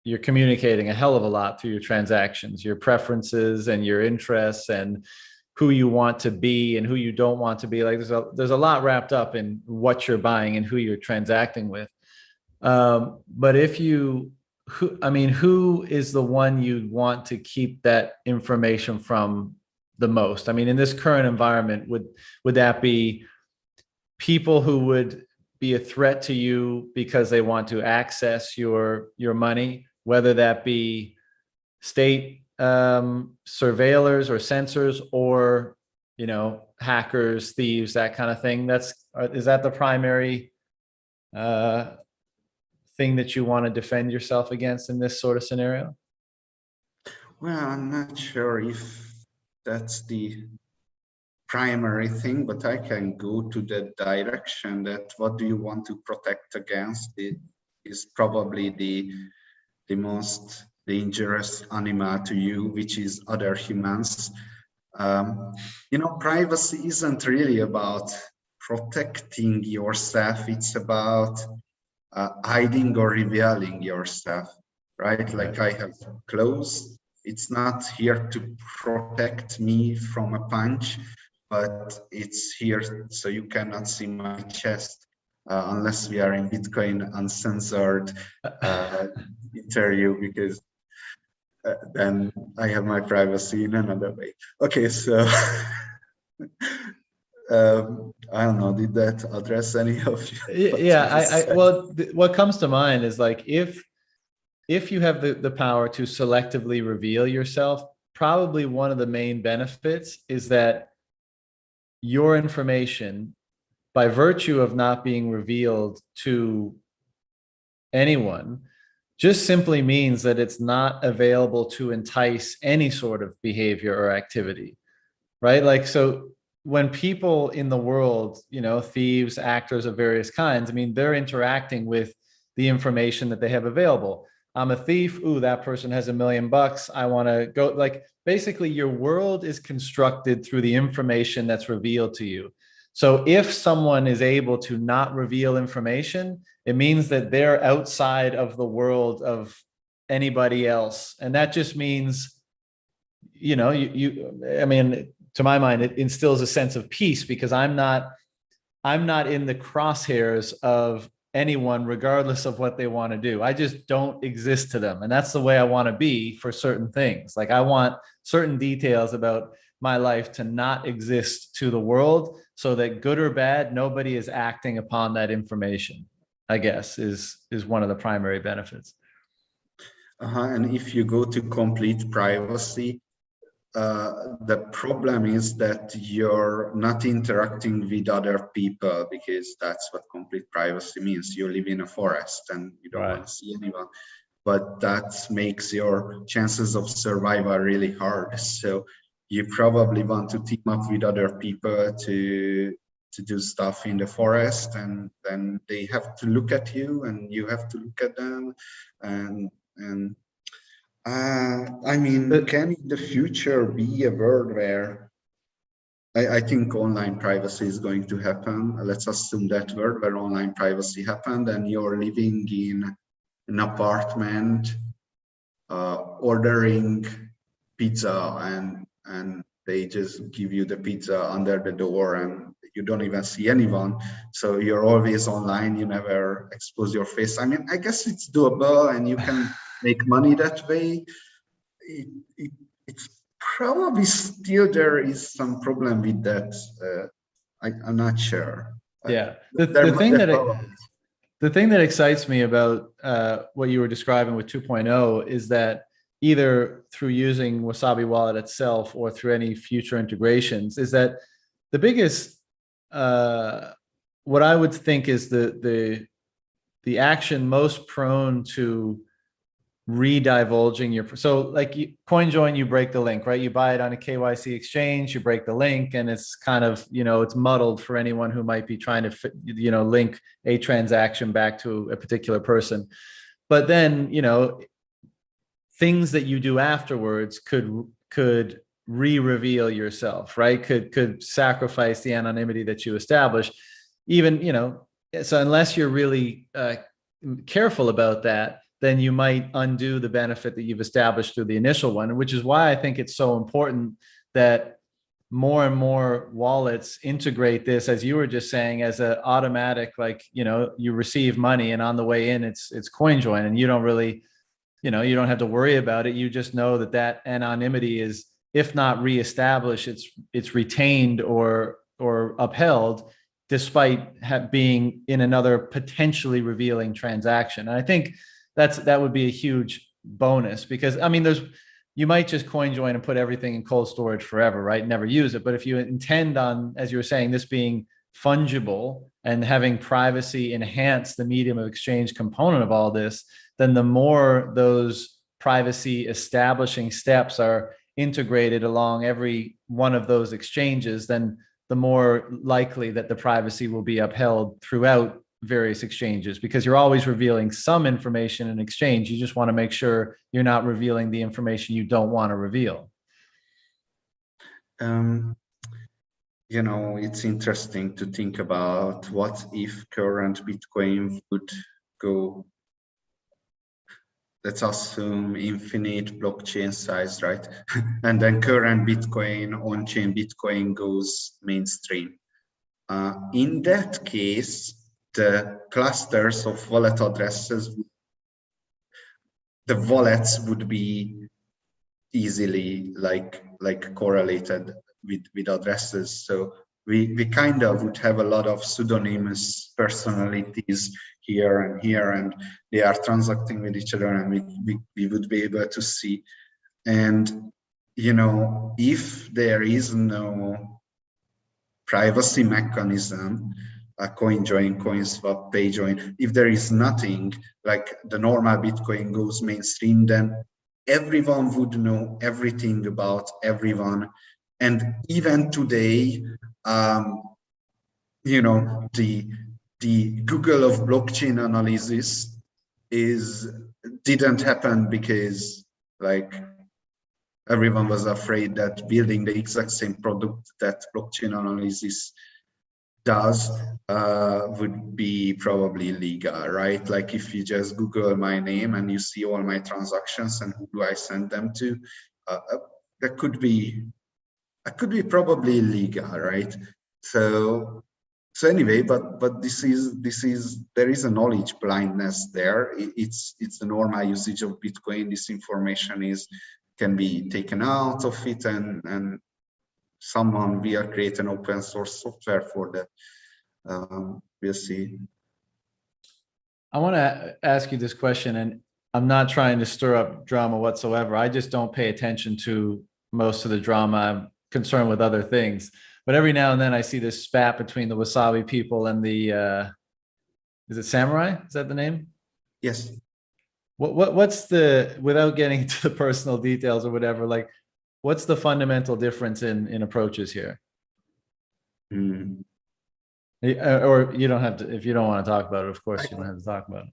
you're communicating a hell of a lot through your transactions, your preferences and your interests and who you want to be and who you don't want to be. Like there's a lot wrapped up in what you're buying and who you're transacting with. But if you, who is the one you want to keep that information from the most? I mean, in this current environment, would that be people who would be a threat to you because they want to access your money, whether that be state surveillors or censors, or hackers, thieves, that kind of thing? Is that the primary thing that you want to defend yourself against in this sort of scenario? well, I'm not sure if that's the primary thing, but I can go to the direction that what do you want to protect against? It is probably the most dangerous animal to you, which is other humans. Privacy isn't really about protecting yourself. It's about hiding or revealing yourself, right? Like I have clothes. It's not here to protect me from a punch, but it's here so you cannot see my chest unless we are in Bitcoin uncensored interview, because then I have my privacy in another way. Okay, so I don't know, did that address any of you? Yeah, what comes to mind is like if you have the power to selectively reveal yourself, probably one of the main benefits is that your information, by virtue of not being revealed to anyone, just simply means that it's not available to entice any sort of behavior or activity, right? Like, so when people in the world, thieves, actors of various kinds, I mean, they're interacting with the information that they have available. I'm a thief. Ooh, that person has $1 million. I want to go. Like, basically, your world is constructed through the information that's revealed to you. So if someone is able to not reveal information, it means that they're outside of the world of anybody else. And that just means, I mean, to my mind, it instills a sense of peace, because I'm not in the crosshairs of anyone, regardless of what they want to do. I just don't exist to them. And that's the way I want to be for certain things. Like, I want certain details about my life to not exist to the world, so that good or bad, nobody is acting upon that information, I guess, is one of the primary benefits. And if you go to complete privacy, the problem is that you're not interacting with other people, because that's what complete privacy means. You live in a forest and you don't want to see anyone. but that makes your chances of survival really hard. So you probably want to team up with other people to do stuff in the forest, and then they have to look at you and you have to look at them. And I mean, can in the future be a world where I think online privacy is going to happen? Let's assume that world where online privacy happened and you're living in an apartment, ordering pizza, and they just give you the pizza under the door and you don't even see anyone. So you're always online, you never expose your face. I mean, I guess it's doable and you can make money that way. It's probably still there is some problem with that. I'm not sure. Yeah, the thing that excites me about what you were describing with 2.0 is that either through using Wasabi Wallet itself or through any future integrations, is that the biggest what I would think is the action most prone to re-divulging your, so like CoinJoin, you break the link, right? You buy it on a KYC exchange, you break the link, and it's kind of, it's muddled for anyone who might be trying to, link a transaction back to a particular person. But then, things that you do afterwards could re-reveal yourself, right? Could sacrifice the anonymity that you establish. Even, so unless you're really careful about that, then you might undo the benefit that you've established through the initial one, which is why I think it's so important that more and more wallets integrate this, as you were just saying, as an automatic, like, you receive money and on the way in, it's CoinJoin, and you don't really, you don't have to worry about it. You just know that anonymity is, if not reestablished, it's retained or upheld, despite being in another potentially revealing transaction. And I think that would be a huge bonus, because I mean, you might just CoinJoin and put everything in cold storage forever, right? Never use it. But if you intend on, as you were saying, this being fungible and having privacy enhance the medium of exchange component of all this, then the more those privacy establishing steps are integrated along every one of those exchanges, then the more likely that the privacy will be upheld throughout various exchanges, because you're always revealing some information in exchange. You just want to make sure you're not revealing the information you don't want to reveal. It's interesting to think about what if current Bitcoin would go, let's assume infinite blockchain size, right? And then current Bitcoin, on-chain Bitcoin goes mainstream. In that case, the clusters of wallet addresses, the wallets would be easily like correlated with addresses. So we kind of would have a lot of pseudonymous personalities here and here, and they are transacting with each other, and we would be able to see. And if there is no privacy mechanism, a CoinJoin, CoinSwap, PayJoin, if there is nothing, like the normal Bitcoin goes mainstream, then everyone would know everything about everyone. And even today, the Google of blockchain analysis didn't happen because everyone was afraid that building the exact same product that blockchain analysis does would be probably illegal, right? Like if you just Google my name and you see all my transactions and who do I send them to, that could be probably illegal, right? So anyway, but there is a knowledge blindness there. It's the normal usage of Bitcoin. This information can be taken out of it, and someone will create an open source software for that. We'll see. I want to ask you this question, and I'm not trying to stir up drama whatsoever. I just don't pay attention to most of the drama. I'm concerned with other things. But every now and then I see this spat between the Wasabi people and the, is it Samurai? Is that the name? Yes. what's the, without getting into the personal details or whatever, like, what's the fundamental difference in approaches here? Hmm. Or you don't have to, if you don't want to talk about it, of course you don't have to talk about it.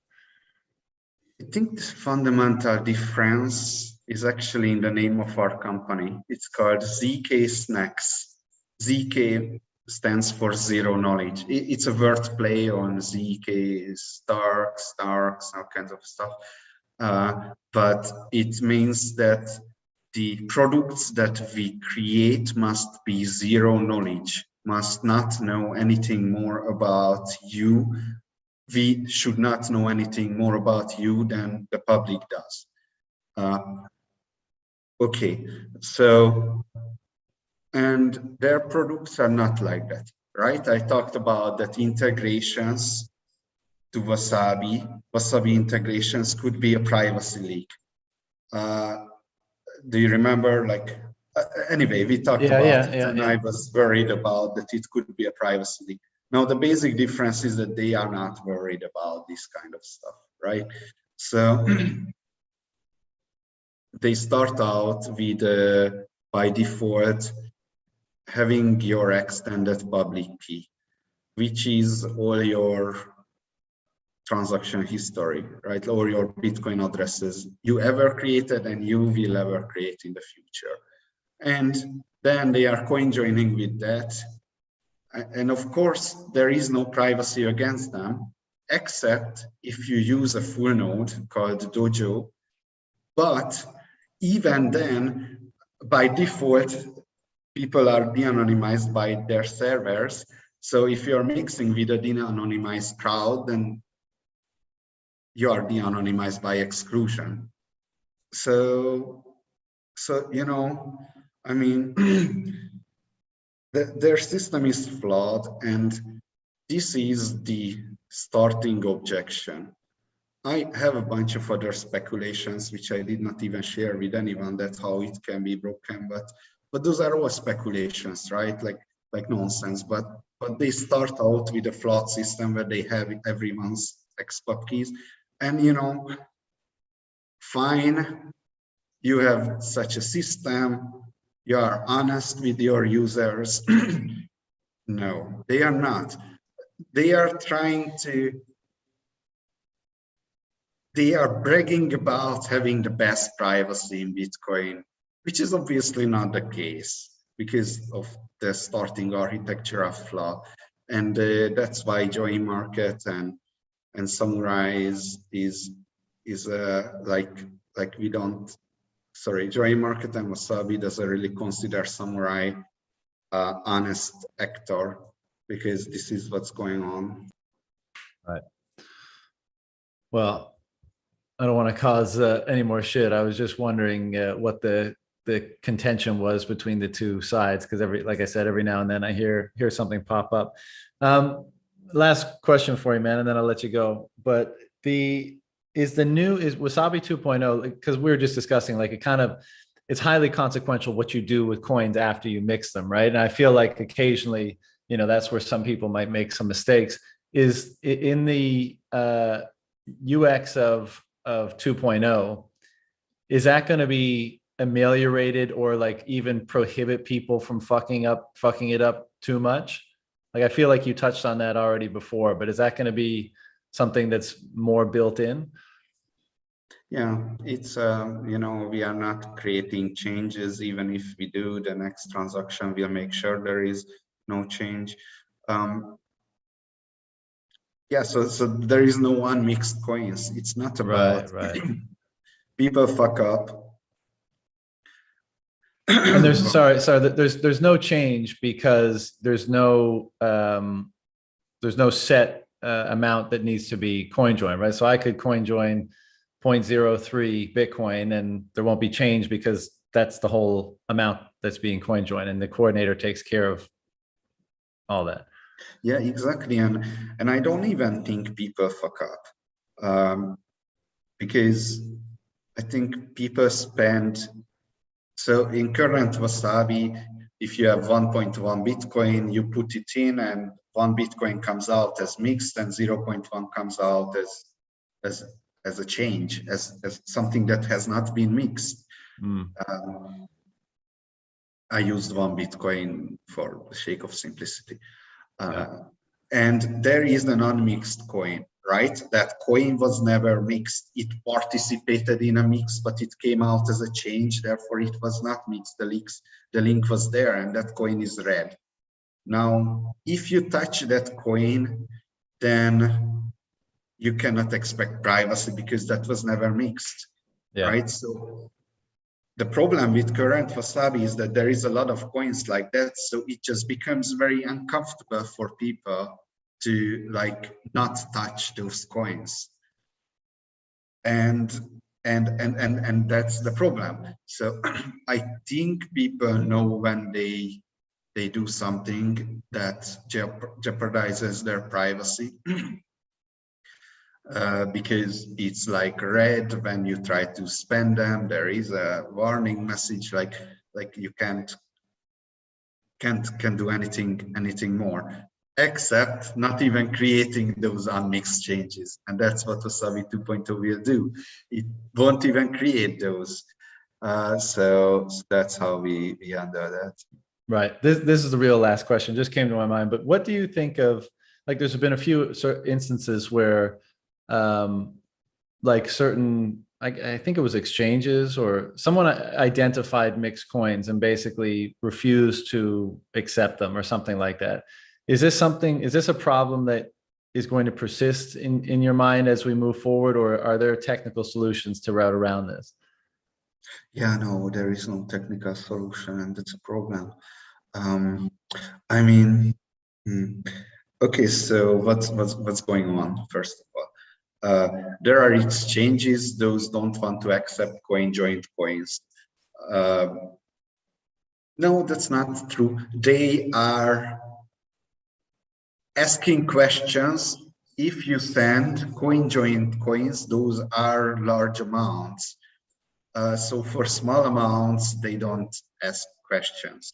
I think the fundamental difference is actually in the name of our company. It's called ZK Snacks. ZK stands for zero knowledge. It's a word play on ZK, Starks, all kinds of stuff. But it means that the products that we create must be zero knowledge, must not know anything more about you. We should not know anything more about you than the public does. Okay, so, and their products are not like that, right? I talked about that integrations to Wasabi. Wasabi integrations could be a privacy leak. Do you remember, like, anyway, we talked about it, and I was worried about that it could be a privacy leak. Now, the basic difference is that they are not worried about this kind of stuff, right? So they start out with, by default, having your extended public key, which is all your transaction history, right? Or your Bitcoin addresses you ever created and you will ever create in the future. And then they are coin joining with that. And of course, there is no privacy against them, except if you use a full node called Dojo. But even then, by default, people are de-anonymized by their servers. So if you're mixing with a de-anonymized crowd, then you are de-anonymized by exclusion. So you know, I mean, their system is flawed, and this is the starting objection. I have a bunch of other speculations which I did not even share with anyone. That's how it can be broken, but those are all speculations, right? Like nonsense. But they start out with a flawed system where they have everyone's expert keys, and you know, fine. You have such a system. You are honest with your users. No, they are not. They are bragging about having the best privacy in Bitcoin, which is obviously not the case because of the starting architectural flaw. And that's why Joy Market and Samurai is like we don't, sorry, Joy Market and Wasabi doesn't really consider Samurai honest actor, because this is what's going on. Right. Well, I don't want to cause any more shit. I was just wondering what the contention was between the two sides, because like I said, every now and then I hear something pop up. Last question for you, man, and then I'll let you go. But is Wasabi 2.0, because we were just discussing, like, it's highly consequential what you do with coins after you mix them, right? And I feel like occasionally, you know, that's where some people might make some mistakes. Is in the UX of 2.0, is that going to be ameliorated or like even prohibit people from fucking it up too much? Like, I feel like you touched on that already before, but is that going to be something that's more built in? Yeah, it's you know, we are not creating changes. Even if we do, the next transaction we'll make sure there is no change. Yeah, so there is no unmixed coins. It's not about right. People fuck up. And there's no change because there's no set amount that needs to be coin joined, right? So I could coin join 0.03 Bitcoin and there won't be change because that's the whole amount that's being coin joined, and the coordinator takes care of all that. Yeah, exactly. And I don't even think people fuck up, because I think people spend, so in current Wasabi, if you have 1.1 Bitcoin, you put it in and 1 Bitcoin comes out as mixed and 0.1 comes out as as a change, as something that has not been mixed. Mm. I used one Bitcoin for the sake of simplicity. Yeah. And there is an unmixed coin, right? That coin was never mixed. It participated in a mix, but it came out as a change. Therefore, it was not mixed. The link was there, and that coin is red. Now, if you touch that coin, then you cannot expect privacy because that was never mixed, Yeah. right? So the problem with current Wasabi is that there is a lot of coins like that, so it just becomes very uncomfortable for people to like not touch those coins, and that's the problem. So I think people know when they do something that jeopardizes their privacy. Because it's like red when you try to spend them. There is a warning message like you can't do anything more, except not even creating those unmixed changes. And that's what Wasabi 2.0 will do. It won't even create those. So that's how we handle that. Right. This is the real last question. Just came to my mind. But what do you think of, like, there's been a few instances where like certain, I think it was exchanges or someone identified mixed coins and basically refused to accept them or something like that. Is this a problem that is going to persist in your mind as we move forward, or are there technical solutions to route around this? Yeah, no, there is no technical solution, and that's a problem. I mean, okay, so what's going on, first of all? There are exchanges, those don't want to accept coin joined coins. No, that's not true. They are asking questions. If you send coin joined coins, those are large amounts. So for small amounts, they don't ask questions.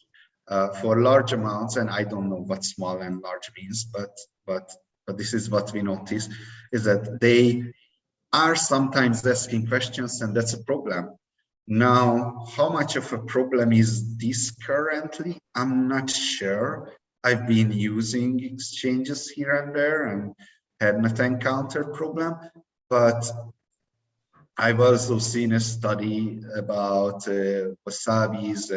For large amounts, and I don't know what small and large means, but this is what we notice, is that they are sometimes asking questions, and that's a problem. Now, how much of a problem is this currently? I'm not sure. I've been using exchanges here and there and had not encountered problem, but I've also seen a study about Wasabi's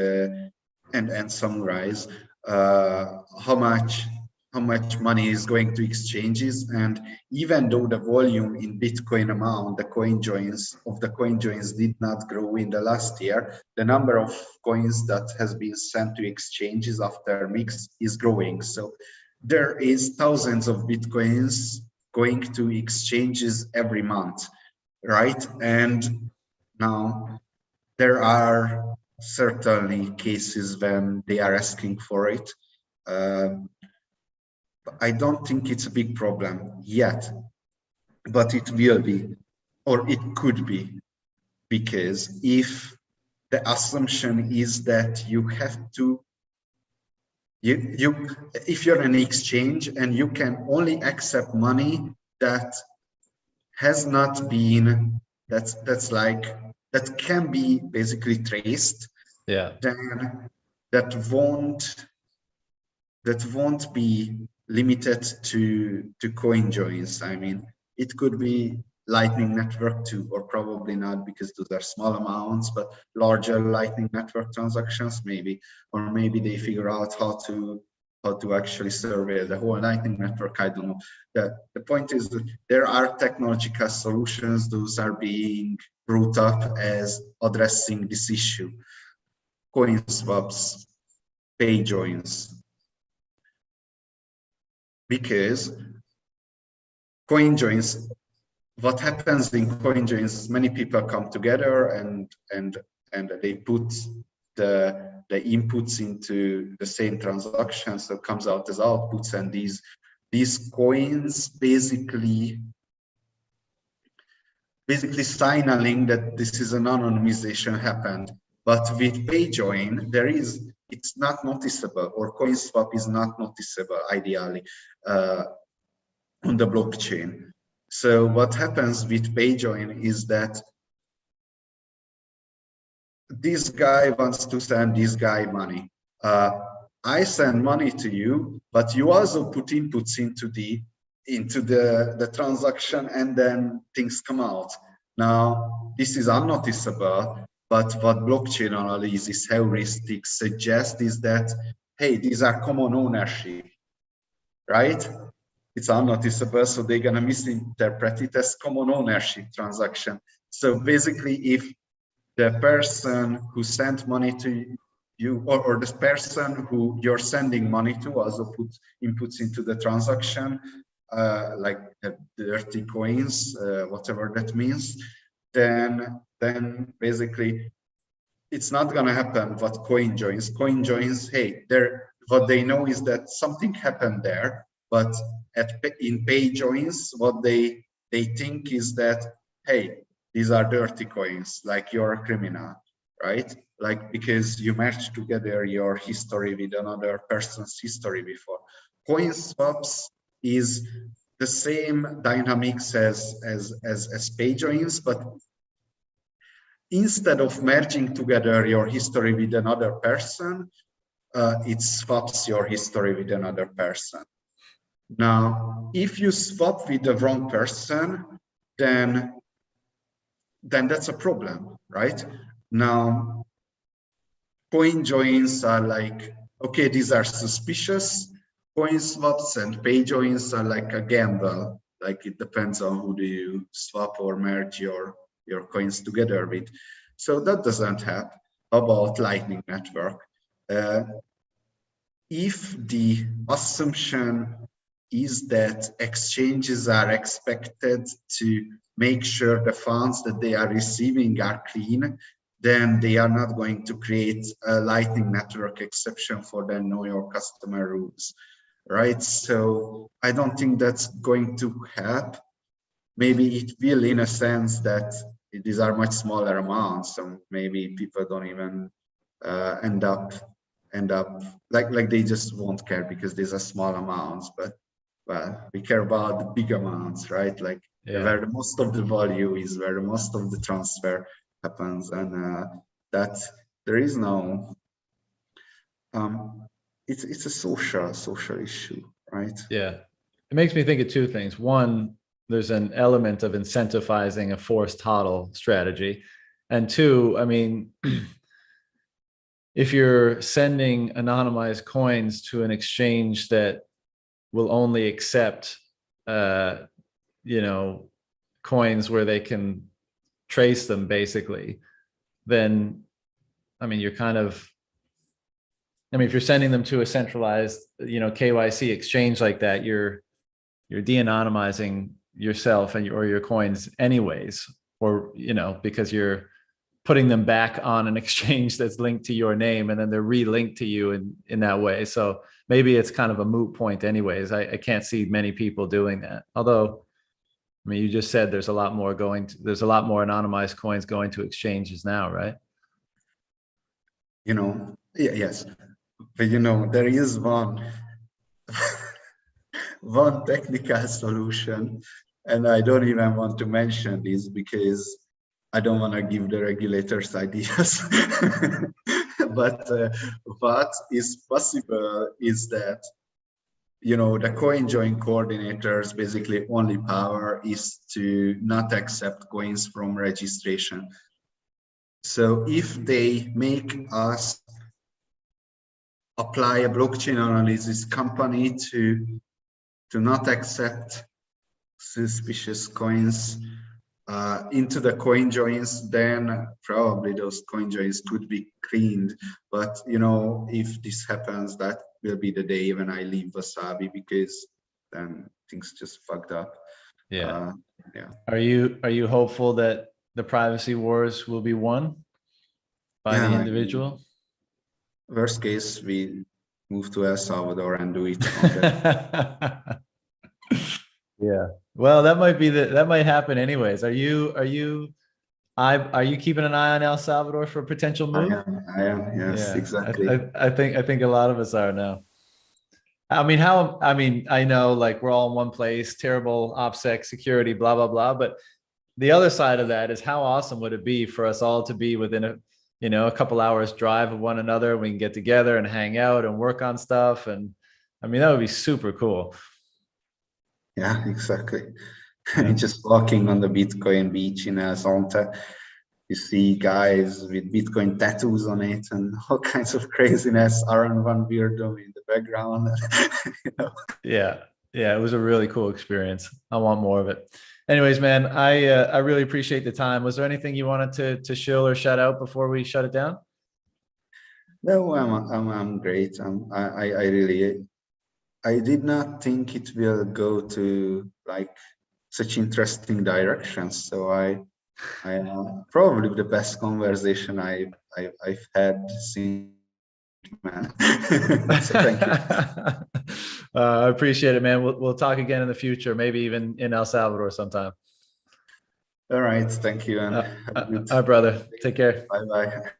and Sunrise, how much money is going to exchanges, and even though the volume in Bitcoin amount, the coin joins did not grow in the last year, the number of coins that has been sent to exchanges after mix is growing. So there is thousands of Bitcoins going to exchanges every month, right? And now there are certainly cases when they are asking for it. I don't think it's a big problem yet, but it will be, or it could be, because if the assumption is that you have to, if you're an exchange and you can only accept money that has not been, that can be basically traced, Yeah. then that won't be limited to coin joins. I mean, it could be Lightning Network too, or probably not, because those are small amounts, but larger Lightning Network transactions maybe, or maybe they figure out how to actually survey the whole Lightning Network. I don't know. The point is that there are technological solutions. Those are being brought up as addressing this issue. Coin swaps, pay joins. Because coin joins, what happens in coin joins, many people come together and they put the inputs into the same transaction, so it comes out as outputs, and these coins basically signaling that this is an anonymization happened. But with PayJoin, it's not noticeable, or CoinSwap is not noticeable ideally on the blockchain. So what happens with PayJoin is that this guy wants to send this guy money. I send money to you, but you also put inputs into the transaction, and then things come out. Now, this is unnoticeable, but what blockchain analysis heuristics suggest is that, hey, these are common ownership, right? It's unnoticeable, so they're gonna misinterpret it as common ownership transaction. So basically, if the person who sent money to you, or the person who you're sending money to, also put inputs into the transaction, like dirty coins, whatever that means, then basically it's not going to happen what coin joins, hey, what they know is that something happened there, but in pay joins, what they think is that, hey, these are dirty coins, like you're a criminal, right? Like, because you match together your history with another person's history before. Coin swaps is the same dynamics as pay joins, but instead of merging together your history with another person, it swaps your history with another person. Now, if you swap with the wrong person, then that's a problem, right? Now, coin joins are like, okay, these are suspicious. Coin swaps and pay joins are like a gamble. Like, it depends on who do you swap or merge your coins together with. So that doesn't happen about Lightning Network. If the assumption is that exchanges are expected to make sure the funds that they are receiving are clean, then they are not going to create a Lightning Network exception for the know your customer rules, right? So I don't think that's going to help. Maybe it will, in a sense that these are much smaller amounts, so maybe people don't even end up like they just won't care because these are small amounts. But well, we care about the big amounts, right? Like, where the most of the value is, where the most of the transfer happens, and that there is no it's a social issue, right? Yeah. It makes me think of two things. One, there's an element of incentivizing a forced HODL strategy. And two, I mean, if you're sending anonymized coins to an exchange that will only accept, coins where they can trace them, basically, then, I mean, if you're sending them to a centralized, KYC exchange like that, you're de-anonymizing yourself and or your coins anyways, or, because you're putting them back on an exchange that's linked to your name, and then they're re-linked to you in that way. So maybe it's kind of a moot point anyways. I can't see many people doing that. Although, I mean, you just said there's a lot more anonymized coins going to exchanges now, right? Yes. But there is one technical solution, and I don't even want to mention this because I don't want to give the regulators ideas. But what is possible is that, the coin join coordinators basically only power is to not accept coins from registration. So if they make us apply a blockchain analysis company to not accept suspicious coins into the coin joins, then probably those coin joins could be cleaned. But if this happens, that will be the day when I leave Wasabi, because then things just fucked up. Yeah. Yeah. Are you hopeful that the privacy wars will be won by the individual? Worst case, we move to El Salvador and do it. Yeah. Well, that might happen anyways. Are you keeping an eye on El Salvador for a potential move? I am. Yes, Yeah. exactly. I think a lot of us are now. I know like we're all in one place, terrible OPSEC security, blah, blah, blah. But the other side of that is how awesome would it be for us all to be within a couple hours drive of one another. We can get together and hang out and work on stuff. And I mean, that would be super cool. Yeah, exactly. Yeah. Just walking on the Bitcoin beach in Zonta, you see guys with Bitcoin tattoos on it and all kinds of craziness. Aaron Van Beardom in the background. You know. Yeah. Yeah. It was a really cool experience. I want more of it. Anyways, man, I really appreciate the time. Was there anything you wanted to shill or shout out before we shut it down? No, I'm great. I really, I did not think it will go to like such interesting directions. So I probably the best conversation I've had since, man. So thank you. I appreciate it, man. We'll talk again in the future, maybe even in El Salvador sometime. All right, thank you, and have a good All right, brother. Take care. bye bye.